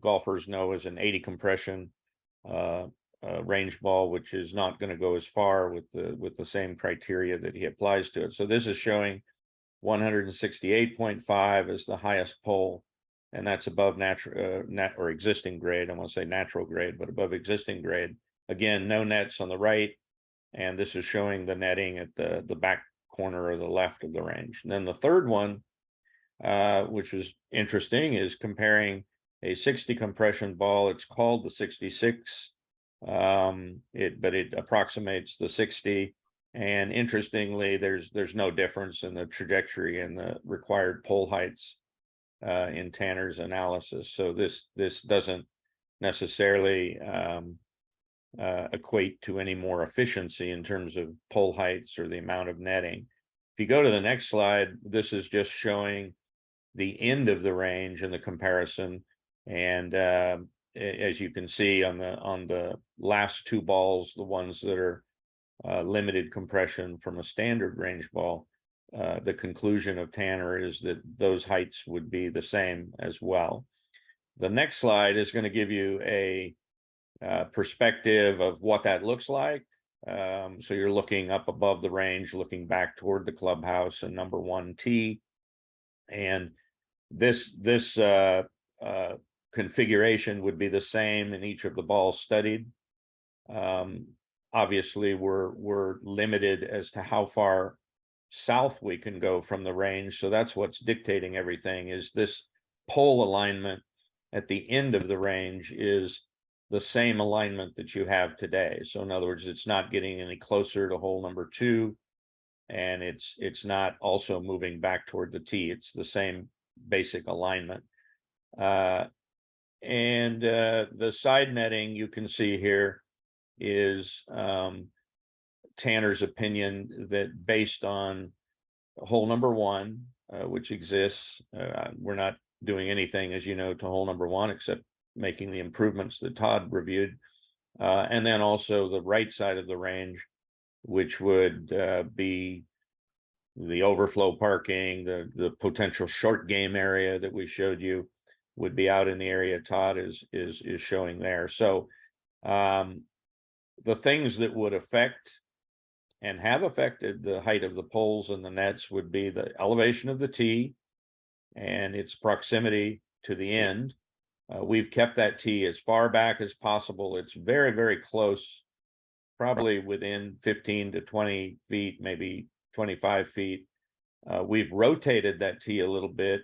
golfers know as an 80 compression range ball, which is not going to go as far with the same criteria that he applies to it. So this is showing 168.5 as the highest pole, and that's above natural or existing grade. I want to say natural grade, but above existing grade. Again, no nets on the right, and this is showing the netting at the back corner or the left of the range. And then the third one, which is interesting, is comparing a 60 compression ball. It's called the 66, but it approximates the 60. And interestingly, there's no difference in the trajectory and the required pole heights in Tanner's analysis. So this doesn't necessarily equate to any more efficiency in terms of pole heights or the amount of netting. If you go to the next slide, this is just showing the end of the range in the comparison. And as you can see on the last 2 balls, the ones that are limited compression from a standard range ball, the conclusion of Tanner is that those heights would be the same as well. The next slide is going to give you a perspective of what that looks like. So you're looking up above the range, looking back toward the clubhouse and number 1 tee. And this configuration would be the same in each of the balls studied. Obviously, we're limited as to how far south we can go from the range. So that's what's dictating everything, is this pole alignment at the end of the range is the same alignment that you have today. So in other words, it's not getting any closer to hole number 2, and it's not also moving back toward the tee. It's the same basic alignment. And the side netting you can see here is Tanner's opinion that based on hole number 1, which exists, we're not doing anything, as you know, to hole number 1 except making the improvements that Todd reviewed, and then also the right side of the range, which would be the overflow parking, the potential short game area that we showed you. would be out in the area Todd is showing there. So the things that would affect and have affected the height of the poles and the nets would be the elevation of the tee and its proximity to the end. We've kept that tee as far back as possible. It's very, very close, probably within 15 to 20 feet, maybe 25 feet. We've rotated that tee a little bit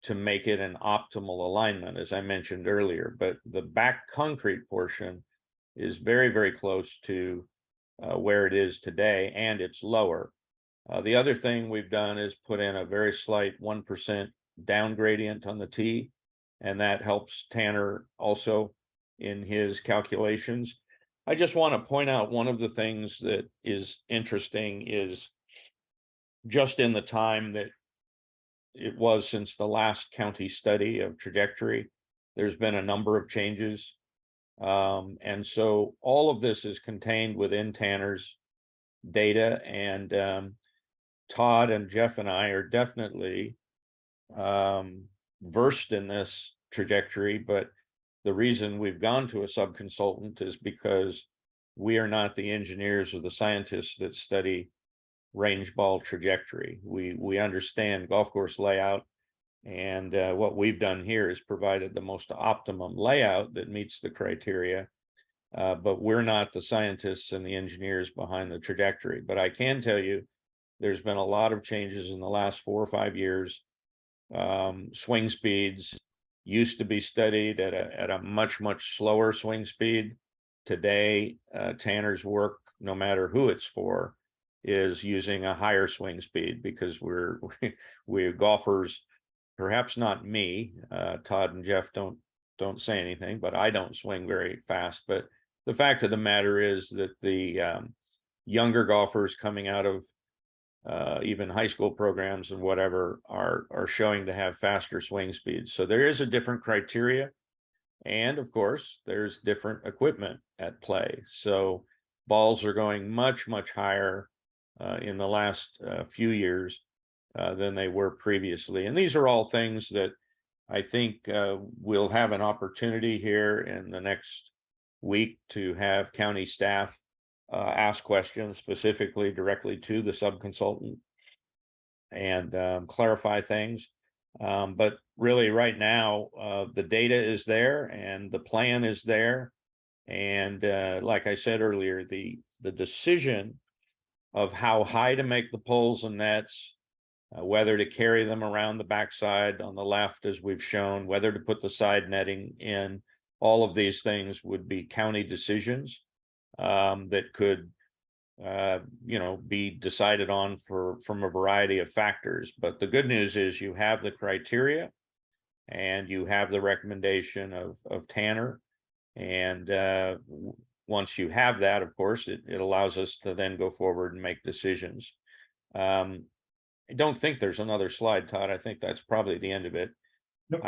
to make it an optimal alignment, as I mentioned earlier, but the back concrete portion is very, very close to where it is today, and it's lower. The other thing we've done is put in a very slight 1% down gradient on the tee, and that helps Tanner also in his calculations. I just want to point out one of the things that is interesting is just in the time that it was since the last county study of trajectory, there's been a number of changes. And so all of this is contained within Tanner's data, and Todd and Jeff and I are definitely versed in this trajectory, but the reason we've gone to a sub-consultant is because we are not the engineers or the scientists that study range ball trajectory. We understand golf course layout, and what we've done here is provided the most optimum layout that meets the criteria, but we're not the scientists and the engineers behind the trajectory. But I can tell you there's been a lot of changes in the last 4 or 5 years. Swing speeds used to be studied at a much slower swing speed. Today, Tanner's work, no matter who it's for, is using a higher swing speed because we're golfers. Perhaps not me. Todd and Jeff don't say anything, but I don't swing very fast. But the fact of the matter is that the younger golfers coming out of even high school programs and whatever are showing to have faster swing speeds. So there is a different criteria. And of course, there's different equipment at play. So balls are going much higher in the last few years than they were previously. And these are all things that I think we'll have an opportunity here in the next week to have county staff ask questions specifically directly to the sub-consultant and clarify things. But really right now, the data is there and the plan is there. And like I said earlier, the decision of how high to make the poles and nets, whether to carry them around the backside on the left, as we've shown, whether to put the side netting in, all of these things would be county decisions that could, be decided on from a variety of factors. But the good news is you have the criteria and you have the recommendation of Tanner. And once you have that, of course, it allows us to then go forward and make decisions. I don't think there's another slide, Todd. I think that's probably the end of it. Nope.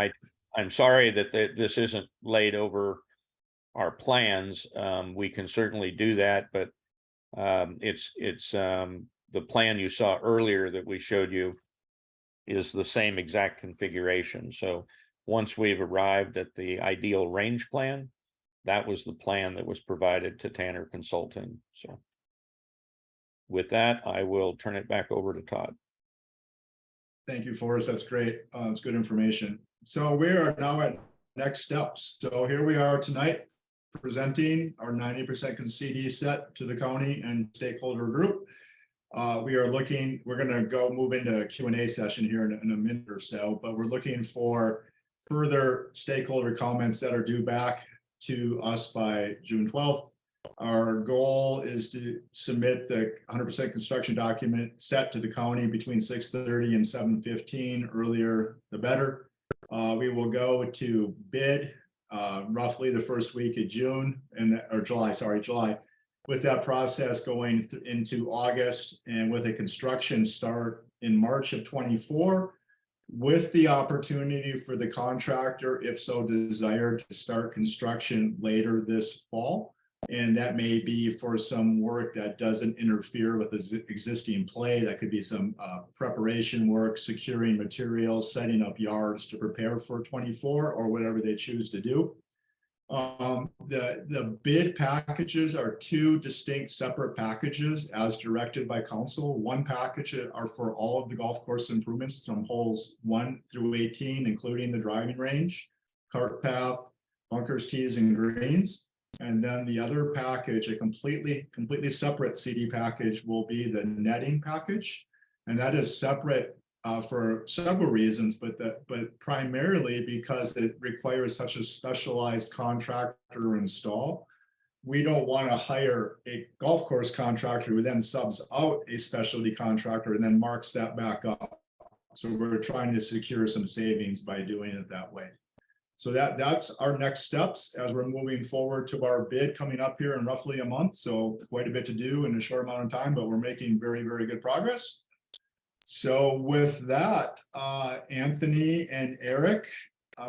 I'm sorry that this isn't laid over our plans. We can certainly do that, but it's the plan you saw earlier that we showed you is the same exact configuration. So once we've arrived at the ideal range plan, that was the plan that was provided to Tanner Consulting. So with that, I will turn it back over to Todd. Thank you, Forrest. That's great. It's good information. So we are now at next steps. So here we are tonight presenting our 90% CD set to the county and stakeholder group. We're going to move into a Q&A session here in a minute or so, but we're looking for further stakeholder comments that are due back to us by June 12th. Our goal is to submit the 100% construction document set to the county between 6:30 and 7:15, earlier the better. We will go to bid roughly the first week of June July, with that process going into August, and with a construction start in March of 24, with the opportunity for the contractor, if so desired, to start construction later this fall. And that may be for some work that doesn't interfere with existing play. That could be some preparation work, securing materials, setting up yards to prepare for 24 or whatever they choose to do. The bid packages are two distinct separate packages as directed by council. One package are for all of the golf course improvements from holes 1 through 18, including the driving range, cart path, bunkers, tees, and greens. And then the other package, a completely separate CD package, will be the netting package. And that is separate for several reasons, but primarily because it requires such a specialized contractor to install. We don't want to hire a golf course contractor who then subs out a specialty contractor and then marks that back up. So we're trying to secure some savings by doing it that way. So that's our next steps as we're moving forward to our bid coming up here in roughly a month. So quite a bit to do in a short amount of time, but we're making very, very good progress. So with that, Anthony and Eric,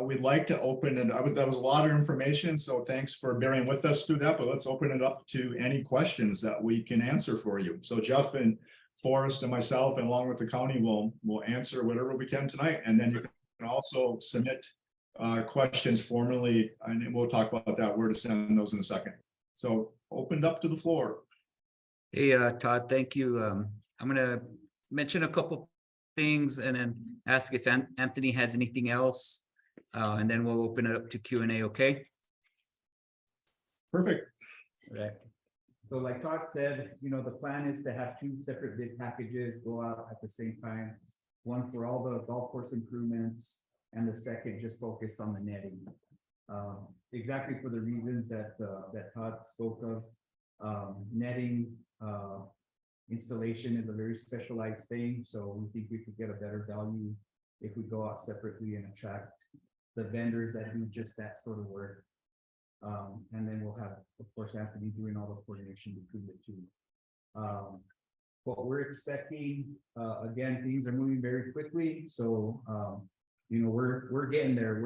we'd like to open it. That was a lot of information, so thanks for bearing with us through that, but let's open it up to any questions that we can answer for you. So Jeff and Forrest and myself, and along with the county, will answer whatever we can tonight. And then you can also submit questions formally, and we'll talk about that, where to send those in a second. So opened up to the floor. Hey, Todd, thank you. I'm gonna mention a couple things and then ask if Anthony has anything else, and then we'll open it up to Q&A, okay? Perfect. Right. So like Todd said, the plan is to have two separate bid packages go out at the same time. One for all the golf course improvements, and the second just focused on the netting. Exactly for the reasons that Todd spoke of. Netting installation is a very specialized thing, so we think we could get a better value if we go out separately and attract the vendors that do just that sort of work. And then we'll have, of course, Anthony doing all the coordination between the two. What we're expecting, again, things are moving very quickly, so we're getting there.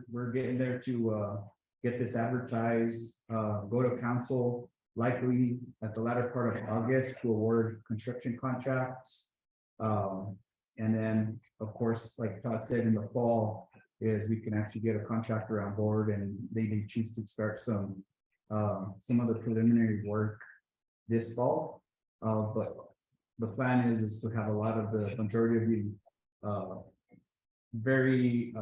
We're getting there to get this advertised, go to council likely at the latter part of August to award construction contracts. And then, of course, like Todd said, in the fall is we can actually get a contractor on board, and they may choose to start some of the preliminary work this fall. But the plan is to have a lot of the majority of the very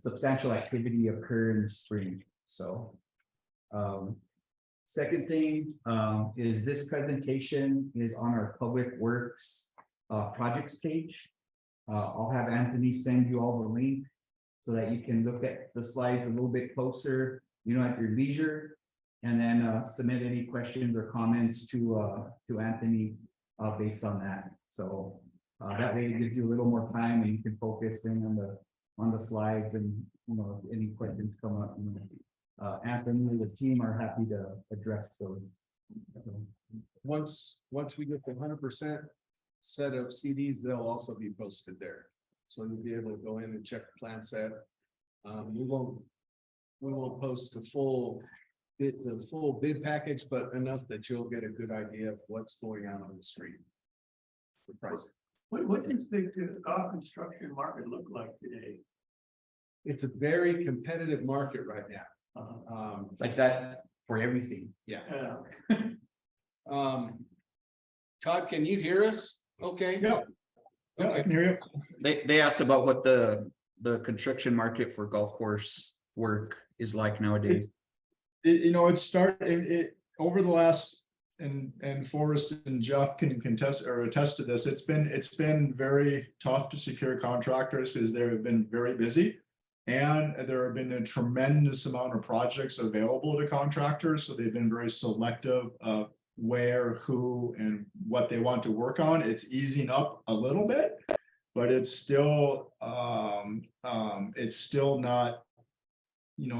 substantial activity occur in the spring. So second thing is this presentation is on our Public Works projects page. I'll have Anthony send you all the link so that you can look at the slides a little bit closer, at your leisure, and then submit any questions or comments to Anthony based on that. So that way it gives you a little more time and you can focus in on the slides, and if any questions come up, Anthony and the team are happy to address those. Once we get the 100% set of CDs, they'll also be posted there, so you'll be able to go in and check the plan set. We won't post the full bid package, but enough that you'll get a good idea of what's going on the street. The pricing. What does the construction market look like today? It's a very competitive market right now. It's like that for everything. Yeah. Todd, can you hear us? Okay. Yeah. Yeah, I can hear you. They asked about what the construction market for golf course work is like nowadays. It started over the last, and Forrest and Jeff can contest or attest to this. It's been very tough to secure contractors because they have been very busy, and there have been a tremendous amount of projects available to contractors. So they've been very selective of where, who, and what they want to work on. It's easing up a little bit, but it's still not,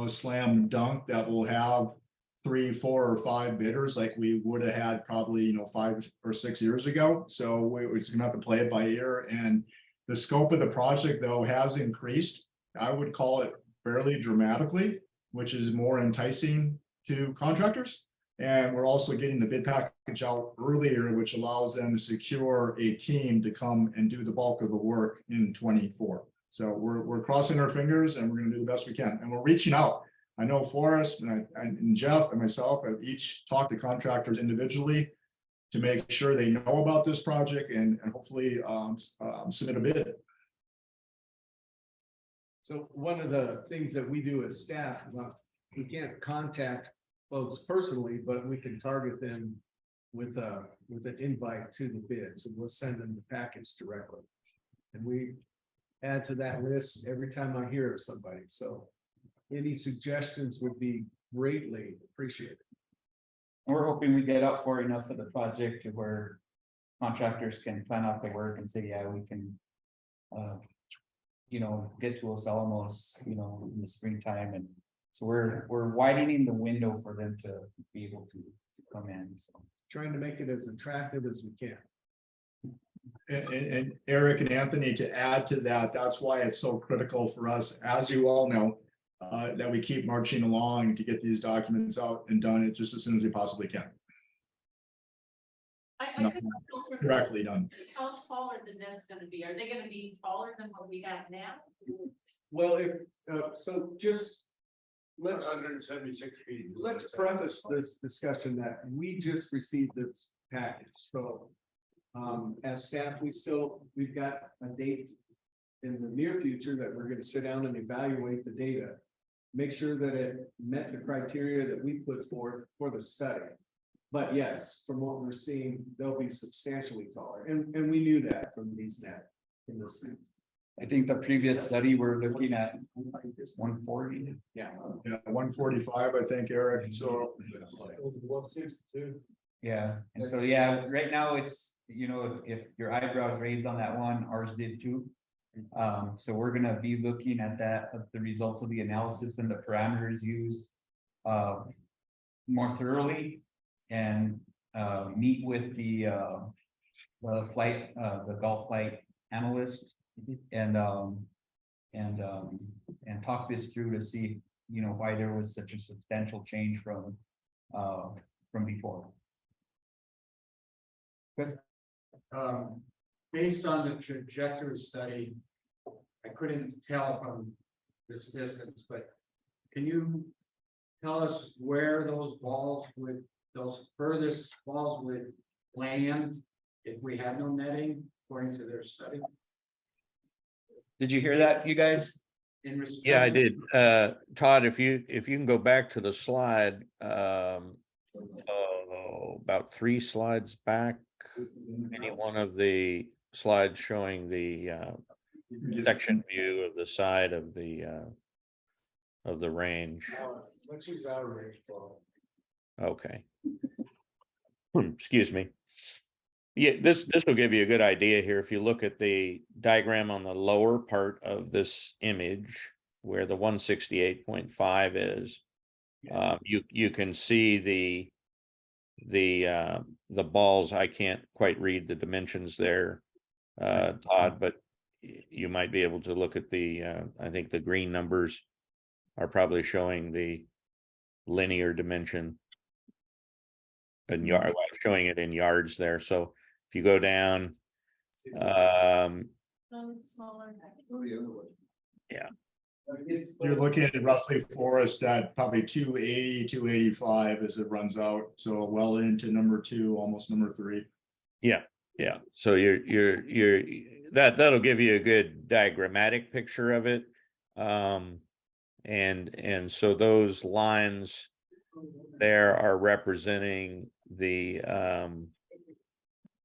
a slam dunk that will have 3, 4, or 5 bidders like we would have had probably 5 or 6 years ago. So we're just gonna have to play it by ear. And the scope of the project, though, has increased. I would call it fairly dramatically, which is more enticing to contractors. And we're also getting the bid package out earlier, which allows them to secure a team to come and do the bulk of the work in 24. So we're crossing our fingers and we're going to do the best we can. And we're reaching out. I know Forrest and Jeff and myself have each talked to contractors individually to make sure they know about this project and hopefully submit a bid. So one of the things that we do as staff, we can't contact folks personally, but we can target them with an invite to the bid. So we'll send them the package directly. And we add to that list every time I hear of somebody. So any suggestions would be greatly appreciated. We're hoping we get out far enough of the project to where contractors can plan out the work and say, yeah, we can. Get to Los Alamos, in the springtime, and so we're widening the window for them to be able to come in. So Trying to make it as attractive as we can. And Eric and Anthony, to add to that, that's why it's so critical for us, as you all know, that we keep marching along to get these documents out and done it just as soon as we possibly can. I could. Correctly done. How tall are the nets gonna be? Are they gonna be taller than what we have now? Well, so just let's 176 feet. let's preface this discussion that we just received this package, so. As staff, we've got a date in the near future that we're gonna sit down and evaluate the data. Make sure that it met the criteria that we put forth for the study. But yes, from what we're seeing, they'll be substantially taller, and we knew that from these net in this. I think the previous study, we're looking at 140. Yeah. Yeah, 145, I think, Eric. So 162. Yeah, and so, yeah, right now it's, if your eyebrows raised on that one, ours did too. So we're gonna be looking at the results of the analysis and the parameters used more thoroughly and meet with the golf flight analyst and talk this through to see, why there was such a substantial change from before. Based on the trajectory study, I couldn't tell from this distance, but can you tell us where those furthest balls would land if we had no netting, according to their study? Did you hear that, you guys? In respect. Yeah, I did. Todd, if you can go back to the slide, about 3 slides back, any one of the slides showing the section view of the side of the range. Let's use our range ball. Okay. Excuse me. Yeah, this will give you a good idea here. If you look at the diagram on the lower part of this image where the 168.5 is, you can see the balls. I can't quite read the dimensions there, Todd, but you might be able to look at I think the green numbers are probably showing the linear dimension and showing it in yards there. So if you go down, Smaller. yeah, you're looking at roughly Forest at probably 280, 285 as it runs out. So well into number 2, almost number 3. yeah. So that'll give you a good diagrammatic picture of it. And so those lines there are representing the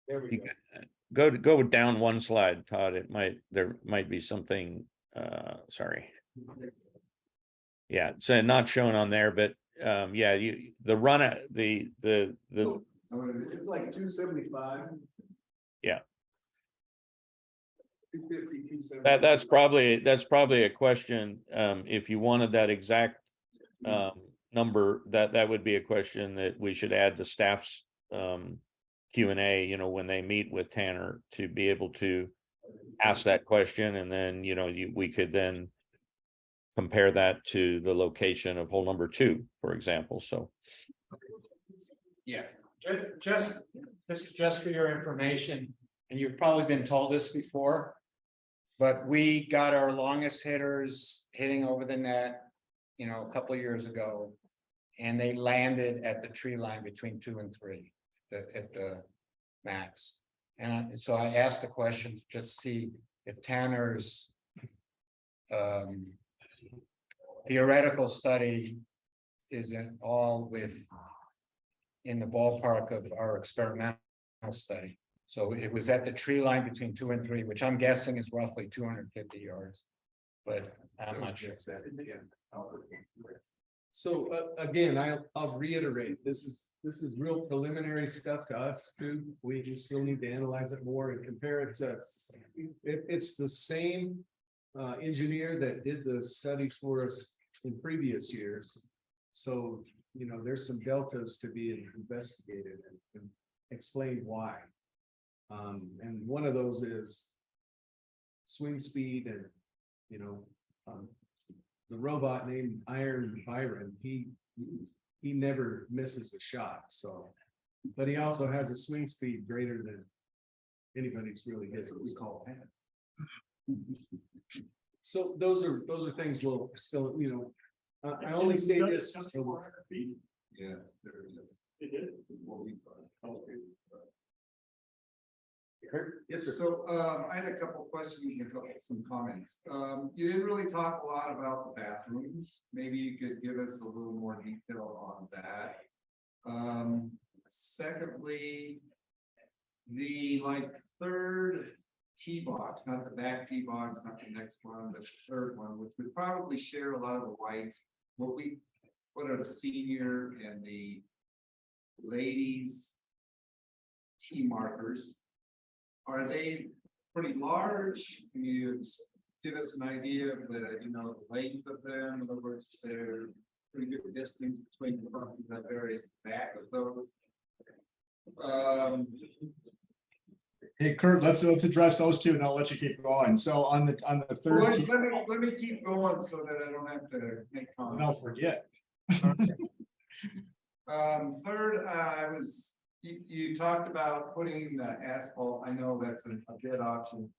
There we go down one slide, Todd. There might be something, sorry. Yeah, so not shown on there, but yeah, the run at the It's like 275. Yeah. 250, 270. that's probably a question. If you wanted that exact number, that would be a question that we should add to staff's Q&A, when they meet with Tanner, to be able to ask that question, and then we could then compare that to the location of hole number 2, for example, so. Yeah, just, this is just for your information, and you've probably been told this before. But we got our longest hitters hitting over the net, you know, a couple of years ago. And they landed at the tree line between 2 and 3, at the max. And so I asked the question, just to see if Tanner's theoretical study isn't all in the ballpark of our experimental study. So it was at the tree line between 2 and 3, which I'm guessing is roughly 250 yards. But I'm not sure. So again, I'll reiterate, this is real preliminary stuff to us too. We still need to analyze it more and compare it to. It's the same engineer that did the study for us in previous years. So, you know, there's some deltas to be investigated and explained why. And one of those is swing speed and, you know, the robot named Iron Byron, he never misses a shot, so. But he also has a swing speed greater than anybody's really hit. We call that. So those are things we'll still, you know, I only say this. Yeah. Yes, sir. So I had a couple of questions and some comments. You didn't really talk a lot about the bathrooms. Maybe you could give us a little more detail on that. Secondly, the third tee box, not the back tee box, not the next one, but the third one, which would probably share a lot of the whites. What are the senior and the ladies tee markers? Are they pretty large? Can you give us an idea of the, you know, the length of them? In other words, they're pretty good distance between the front and the very back of those. Hey, Kurt, let's address those two and I'll let you keep going. So on the third. Well, let me keep going so that I don't have to make comments. I'll forget. Third, you talked about putting the asphalt. I know that's a good option.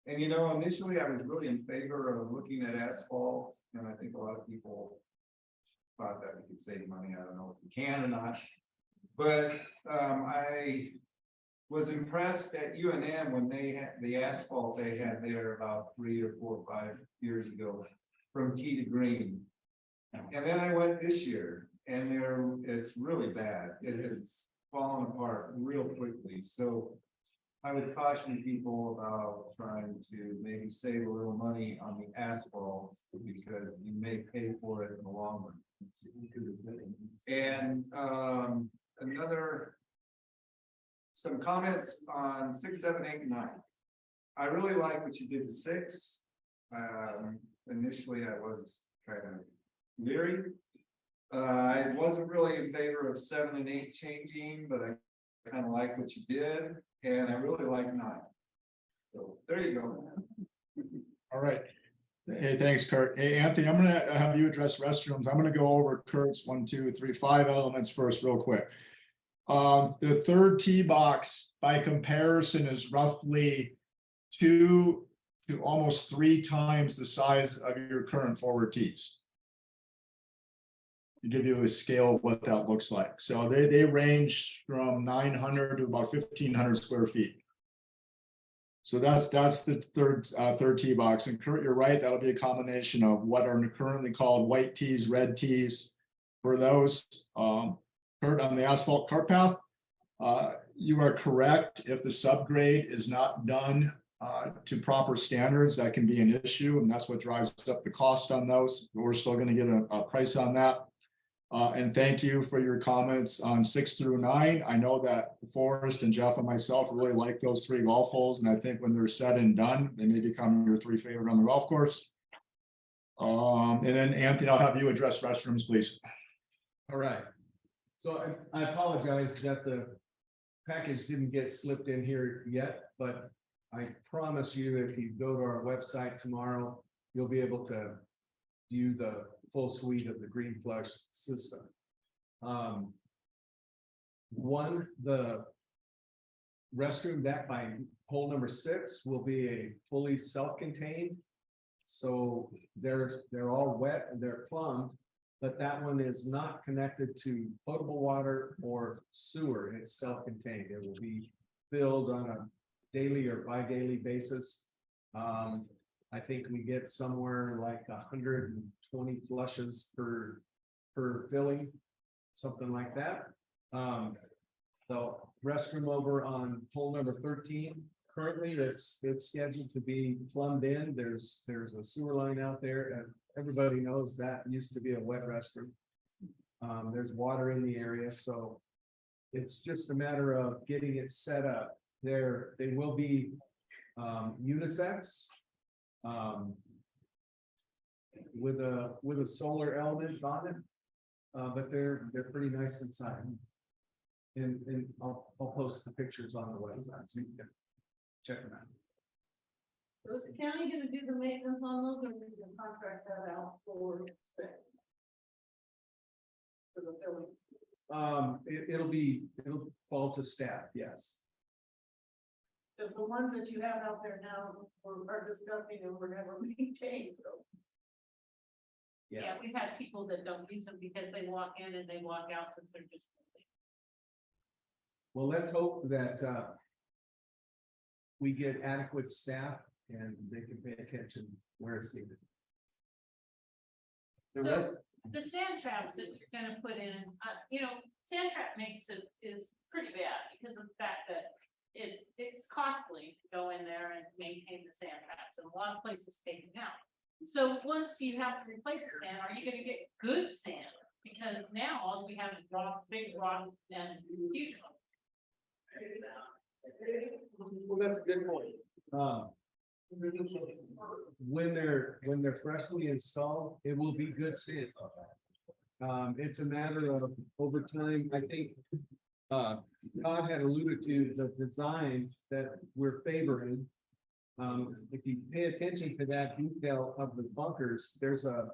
And you know, initially I was really in favor of looking at asphalt, and I think a lot of people thought that we could save money. I don't know if we can or not. But I was impressed at UNM when they had the asphalt they had there about 3 or 4 or 5 years ago from tee to green. And then I went this year and it's really bad. It has fallen apart real quickly. So I would caution people about trying to maybe save a little money on the asphalt because you may pay for it in the long run. And some comments on 6, 7, 8, and 9. I really like what you did to 6. Initially I was kind of leery. I wasn't really in favor of 7 and 8 changing, but I kind of like what you did, and I really like 9. So there you go. All right. Hey, thanks, Kurt. Hey, Anthony, I'm gonna have you address restrooms. I'm gonna go over Kurt's 1, 2, 3, 5 elements first, real quick. The third tee box, by comparison, is roughly 2 to almost 3 times the size of your current forward tees. To give you a scale of what that looks like. So they range from 900 to about 1,500 square feet. So that's the third tee box. And Kurt, you're right, that'll be a combination of what are currently called white tees, red tees. For those, Kurt, on the asphalt cart path, you are correct. If the subgrade is not done to proper standards, that can be an issue, and that's what drives up the cost on those. But we're still going to get a price on that. And thank you for your comments on 6 through 9. I know that Forrest and Jeff and myself really like those 3 golf holes, and I think when they're said and done, they may become your 3 favorite on the golf course. And then Anthony, I'll have you address restrooms, please. All right. So I apologize that the package didn't get slipped in here yet, but I promise you, if you go to our website tomorrow, you'll be able to view the full suite of the green flush system. One, the restroom deck by hole number 6 will be a fully self-contained. So they're all wet and they're plumbed, but that one is not connected to potable water or sewer. It's self-contained. It will be filled on a daily or bi-daily basis. I think we get somewhere like 120 flushes per filling, something like that. The restroom over on hole number 13, currently it's scheduled to be plumbed in. There's a sewer line out there, and everybody knows that used to be a wet restroom. There's water in the area, so it's just a matter of getting it set up. They will be unisex. With a solar element on it, but they're pretty nice inside. And I'll post the pictures on the website so you can check them out. So is the county gonna do the maintenance on those, or we can contract that out for the filling? It'll fall to staff, yes. Because the ones that you have out there now are disgusting and were never maintained, so. Yeah, we've had people that don't use them because they walk in and they walk out because they're just. Well, let's hope that we get adequate staff and they can pay attention where it's needed. So the sand traps that you're gonna put in, sand trap makes it is pretty bad because of the fact that it's costly to go in there and maintain the sand traps, and a lot of places take them out. So once you have to replace the sand, are you gonna get good sand? Because now all we have is rocks, big rocks, and huge ones. Well, that's a good point. When they're freshly installed, it will be good sand. It's a matter of over time. I think Todd had alluded to the design that we're favoring. If you pay attention to that detail of the bunkers, there's a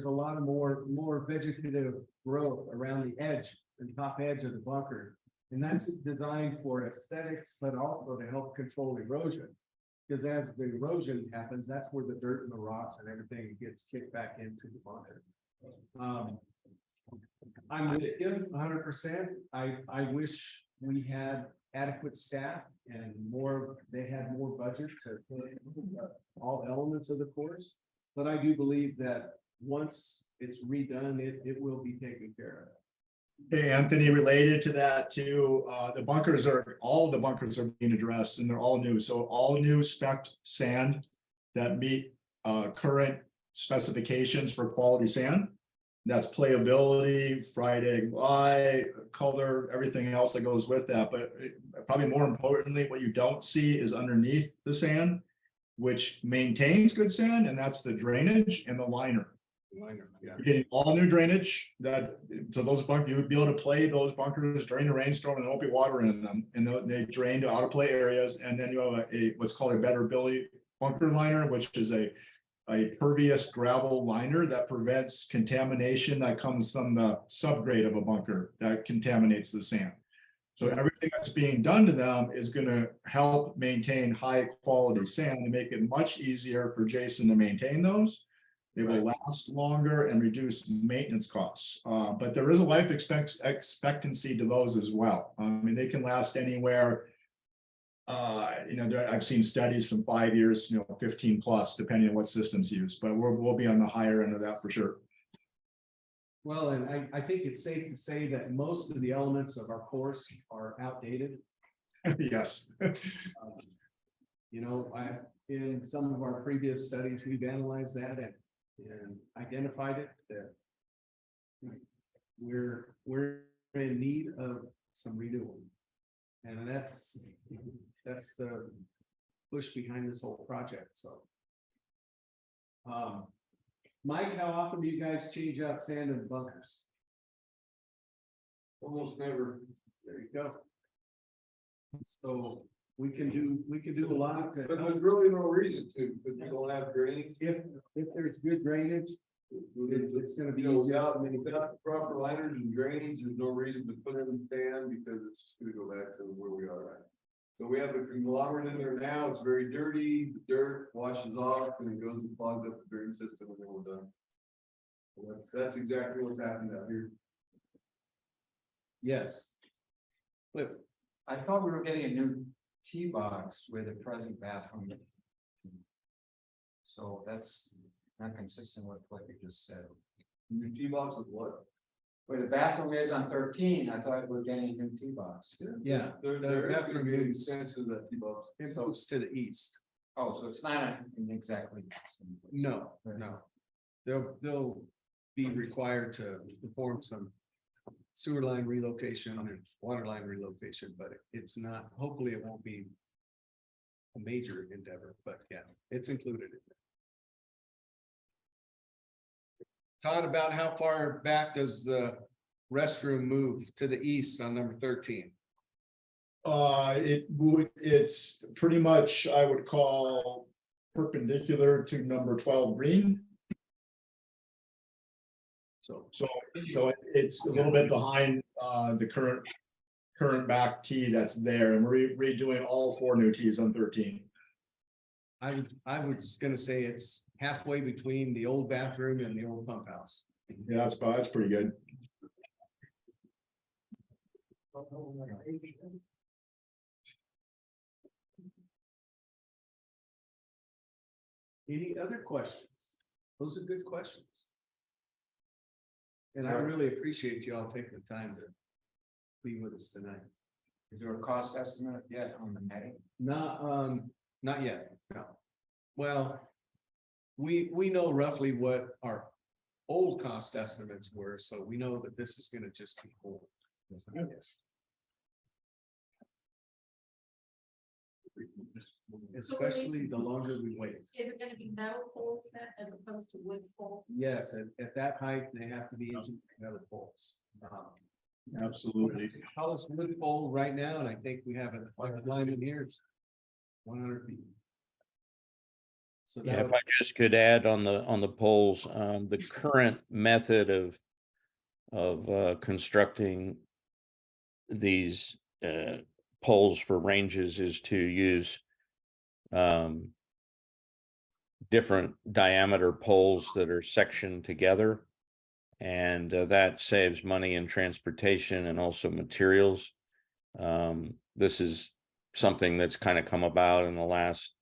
lot of more vegetative growth around the edge, the top edge of the bunker. And that's designed for aesthetics, but also to help control erosion. Because as the erosion happens, that's where the dirt and the rocks and everything gets kicked back into the bunker. I'm with you 100%. I wish we had adequate staff and they had more budget to put all elements of the course. But I do believe that once it's redone, it will be taken care of. Hey, Anthony, related to that too, all the bunkers are being addressed and they're all new. So all new spec sand that meet current specifications for quality sand. That's playability, fried egg lie, color, everything else that goes with that. But probably more importantly, what you don't see is underneath the sand, which maintains good sand, and that's the drainage and the liner. Yeah. You're getting all new drainage so those bunkers, you would be able to play those bunkers during the rainstorm and there won't be water in them. And they drain to out of play areas. And then you have what's called a better ability bunker liner, which is a pervious gravel liner that prevents contamination that comes from the subgrade of a bunker that contaminates the sand. So everything that's being done to them is going to help maintain high quality sand and make it much easier for Jason to maintain those. They will last longer and reduce maintenance costs. But there is a life expectancy to those as well. I mean, they can last anywhere. I've seen studies from 5 years, 15 plus, depending on what systems used, but we'll be on the higher end of that for sure. Well, and I think it's safe to say that most of the elements of our course are outdated. Yes. In some of our previous studies, we've analyzed that and identified it that we're in need of some renewal. And that's the push behind this whole project. So Mike, how often do you guys change out sand in bunkers? Almost never. There you go. So we can do a lot to But help. there's really no reason to, because you don't have drainage. If there's good drainage, It's gonna be, You know, without the proper liners and drainage, there's no reason to put it in sand because it's just gonna go back to where we are at. So we have a conglomerate in there now, it's very dirty, the dirt washes off and it goes and clogs up the drain system and then we're done. So that's exactly what's happened out here. yes. Flip, I thought we were getting a new tee box where the present bathroom. So that's not consistent with what you just said. Your T-box with what? Where the bathroom is on 13, I thought we were getting a new tee box. yeah, There the is gonna bathroom be a moves, sense of that T-box. it moves to the east. Oh, so it's not exactly. No, no. They'll be required to perform some sewer line relocation and water line relocation, but it's not, hopefully it won't be a major endeavor, but yeah, it's included in there. Todd, about how far back does the restroom move to the east on number 13? It's pretty much, I would call perpendicular to number 12 green. So, So it's a little bit behind the current back tee that's there, and we're redoing all 4 new tees on 13. I was gonna say it's halfway between the old bathroom and the old pump house. Yeah, that's pretty good. Any other questions? Those are good questions. And I really appreciate you all taking the time to be with us tonight. Is there a cost estimate yet on the netting? Not yet, no. Well, we know roughly what our old cost estimates were, so we know that this is gonna just be cool. Especially the longer we wait. Is it gonna be metal poles then as opposed to wood poles? Yes, at that height, they have to be into metal poles. Absolutely. Tallest wood pole right now, and I think we have a line in here. 100 feet. So Yeah, that if I just could add on the poles, the current method of constructing these poles for ranges is to use different diameter poles that are sectioned together. And that saves money in transportation and also materials. This is something that's kind of come about in the last,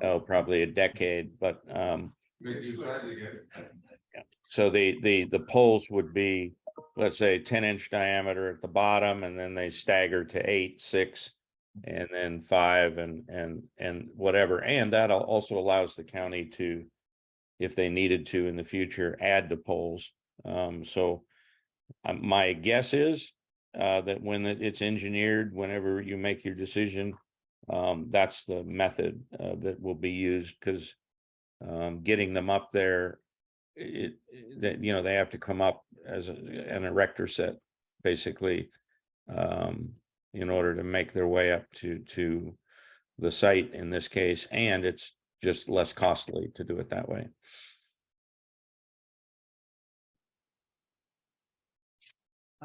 probably a decade, but so the poles would be, let's say, 10-inch diameter at the bottom, and then they stagger to 8, 6, and then 5, and whatever. And that also allows the county to, if they needed to in the future, add the poles. So my guess is that when it's engineered, whenever you make your decision, that's the method that will be used, because getting them up there, that they have to come up as an erector set, basically, in order to make their way up to the site in this case, and it's just less costly to do it that way.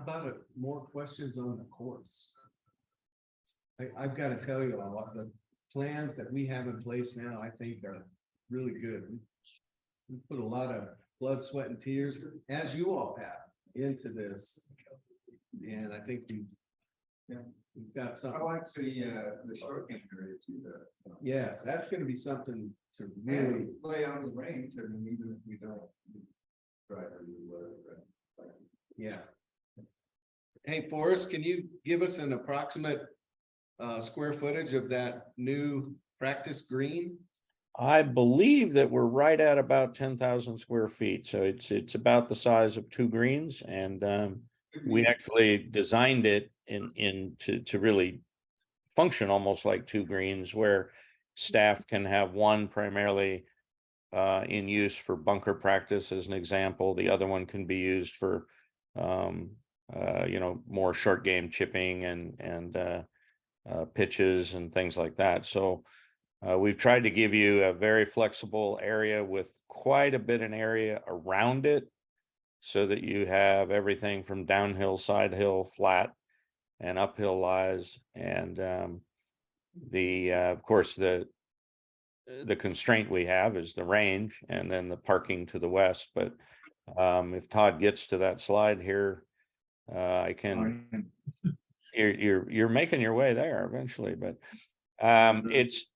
about more questions on the course. I've got to tell you all, the plans that we have in place now, I think are really good. We put a lot of blood, sweat, and tears, as you all have, into this. And I think we've got I something. like the shortening area too, so. Yes, that's gonna be something to really, And lay on the range, I mean, even if we don't. Drive or whatever. Like, yeah. Hey, Forrest, can you give us an approximate square footage of that new practice green? I believe that we're right at about 10,000 square feet, so it's about the size of 2 greens, and we actually designed it to really function almost like 2 greens, where staff can have one primarily in use for bunker practice, as an example. The other one can be used for more short game chipping and pitches and things like that. So We've tried to give you a very flexible area with quite a bit of area around it, so that you have everything from downhill, side hill, flat, and uphill lies. And of course, the constraint we have is the range and then the parking to the west. But if Todd gets to that slide here, I can. You're making your way there eventually, but it's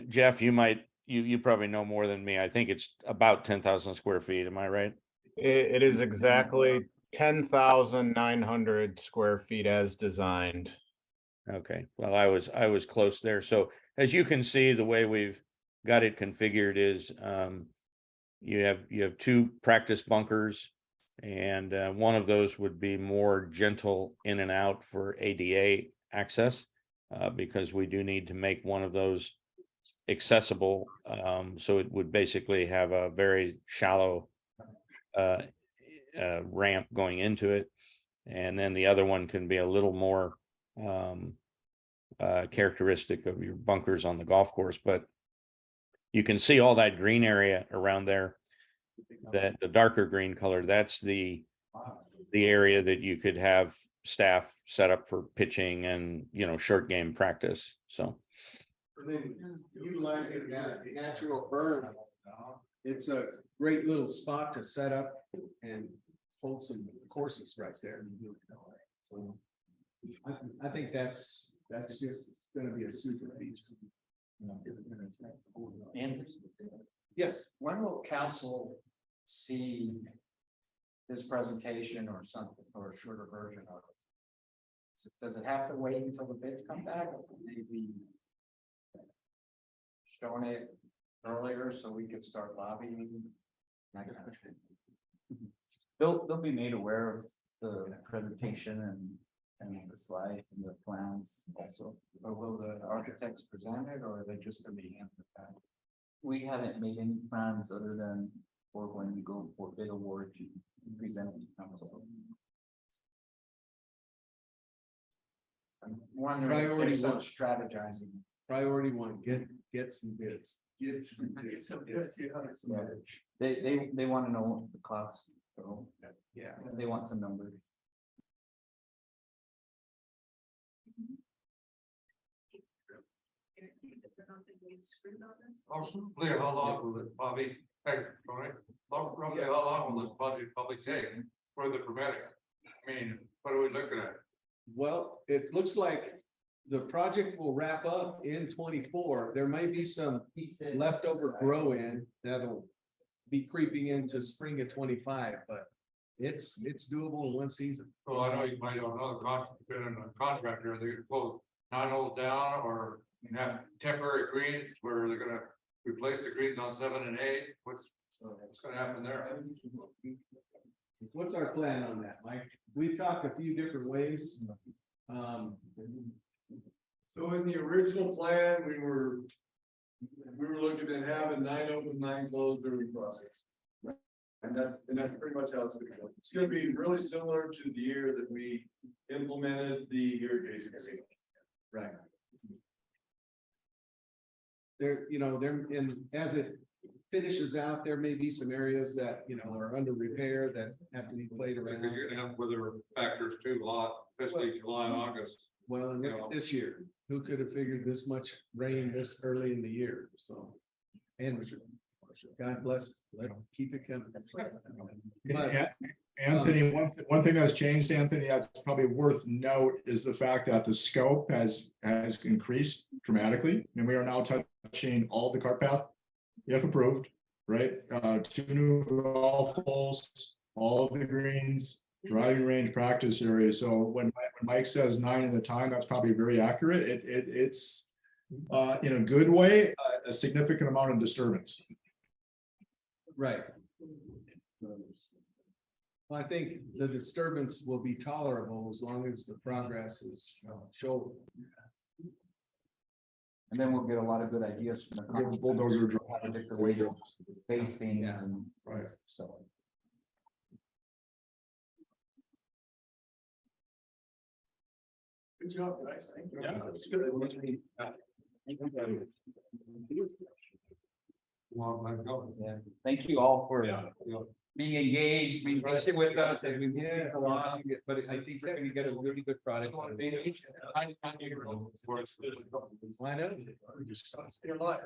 Jeff, you probably know more than me. I think it's about 10,000 square feet. Am I right? It is exactly 10,900 square feet as designed. Okay, well, I was close there. So as you can see, the way we've got it configured is you have two practice bunkers, and one of those would be more gentle in and out for ADA access, because we do need to make one of those accessible. So it would basically have a very shallow ramp going into it, and then the other one can be a little more characteristic of your bunkers on the golf course. But you can see all that green area around there, that the darker green color, that's the area that you could have staff set up for pitching and, short game practice. So And then utilizing that natural burn, it's a great little spot to set up and hold some courses right there. So I think that's just gonna be a super feature. And Yes, when will council see this presentation or something, or a shorter version of it? Does it have to wait until the bids come back, or maybe showing it earlier so we could start lobbying? That kind of thing. They'll be made aware of the presentation and the slide and the plans also. Or will the architects present it, or are they just gonna be handed back? We haven't made any plans other than for when we go for bid award to present it to council. I'm wondering if Priority there's some one. strategizing. priority one, get some bids. Get some bids, Yeah. They want to know the cost, so Yeah. they want some numbers. Roughly how long will this, Bobby, roughly how long will this project probably take for the permitting? I mean, what are we looking at? Well, it looks like the project will wrap up in 24. There might be some leftover grow in that'll be creeping into spring of 25, but it's doable in one season. So I know you might have another contractor, they could close 9 holes down, or have temporary greens where they're gonna replace the greens on 7 and 8. What's gonna happen there? What's our plan on that, Mike? We've talked a few different ways. So in the original plan, we were looking at having 9 open, 9 closed during the process. And that's pretty much how it's gonna go. It's gonna be really similar to the year that we implemented the irrigation system. Right. There, and as it finishes out, there may be some areas that, are under repair that have to be played around. Because you're gonna have weather factors too, a lot, especially July and August. Well, and look at this year, who could have figured this much rain this early in the year, so. And God bless, keep it coming. But, Anthony, one thing that's changed, Anthony, that's probably worth note is the fact that the scope has increased dramatically, and we are now touching all the cart path, if approved, right? 2 new golf holes, all of the greens, driving range, practice areas. So when Mike says 9 at a time, that's probably very accurate. It's in a good way, a significant amount of disturbance. right. Well, I think the disturbance will be tolerable as long as the progress is shown. And then we'll get a lot of good ideas from the Give a bulldozer drive. how to different way to face things Yeah. and Right. so. Good job, guys. Thank you. Yeah, it's good. Thank you all for Yeah. being engaged, being patient with us, and we move these along, but I think we're gonna get a really good product. Why not? Your life.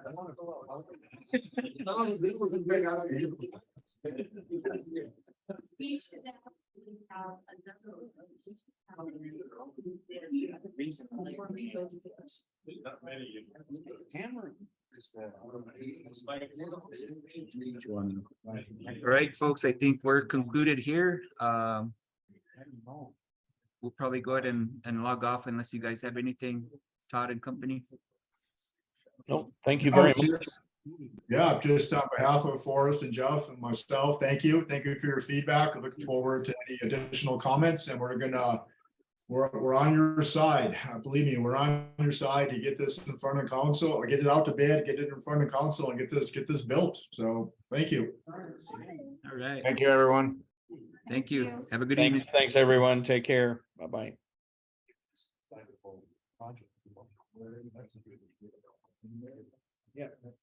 We should have All right, folks, I think we're concluded here. We'll probably go ahead and log off unless you guys have anything, Todd and company. No, thank you very much. Yeah, just on behalf of Forrest and Jeff and myself, thank you. Thank you for your feedback. I'm looking forward to any additional comments, and we're on your side. Believe me, we're on your side to get this in front of council, or get it out to bid, get it in front of council, and get this built. So thank you. All right, Thank you, everyone. thank you. Have a good evening. Thanks, everyone. Take care. Bye-bye. Yeah, that's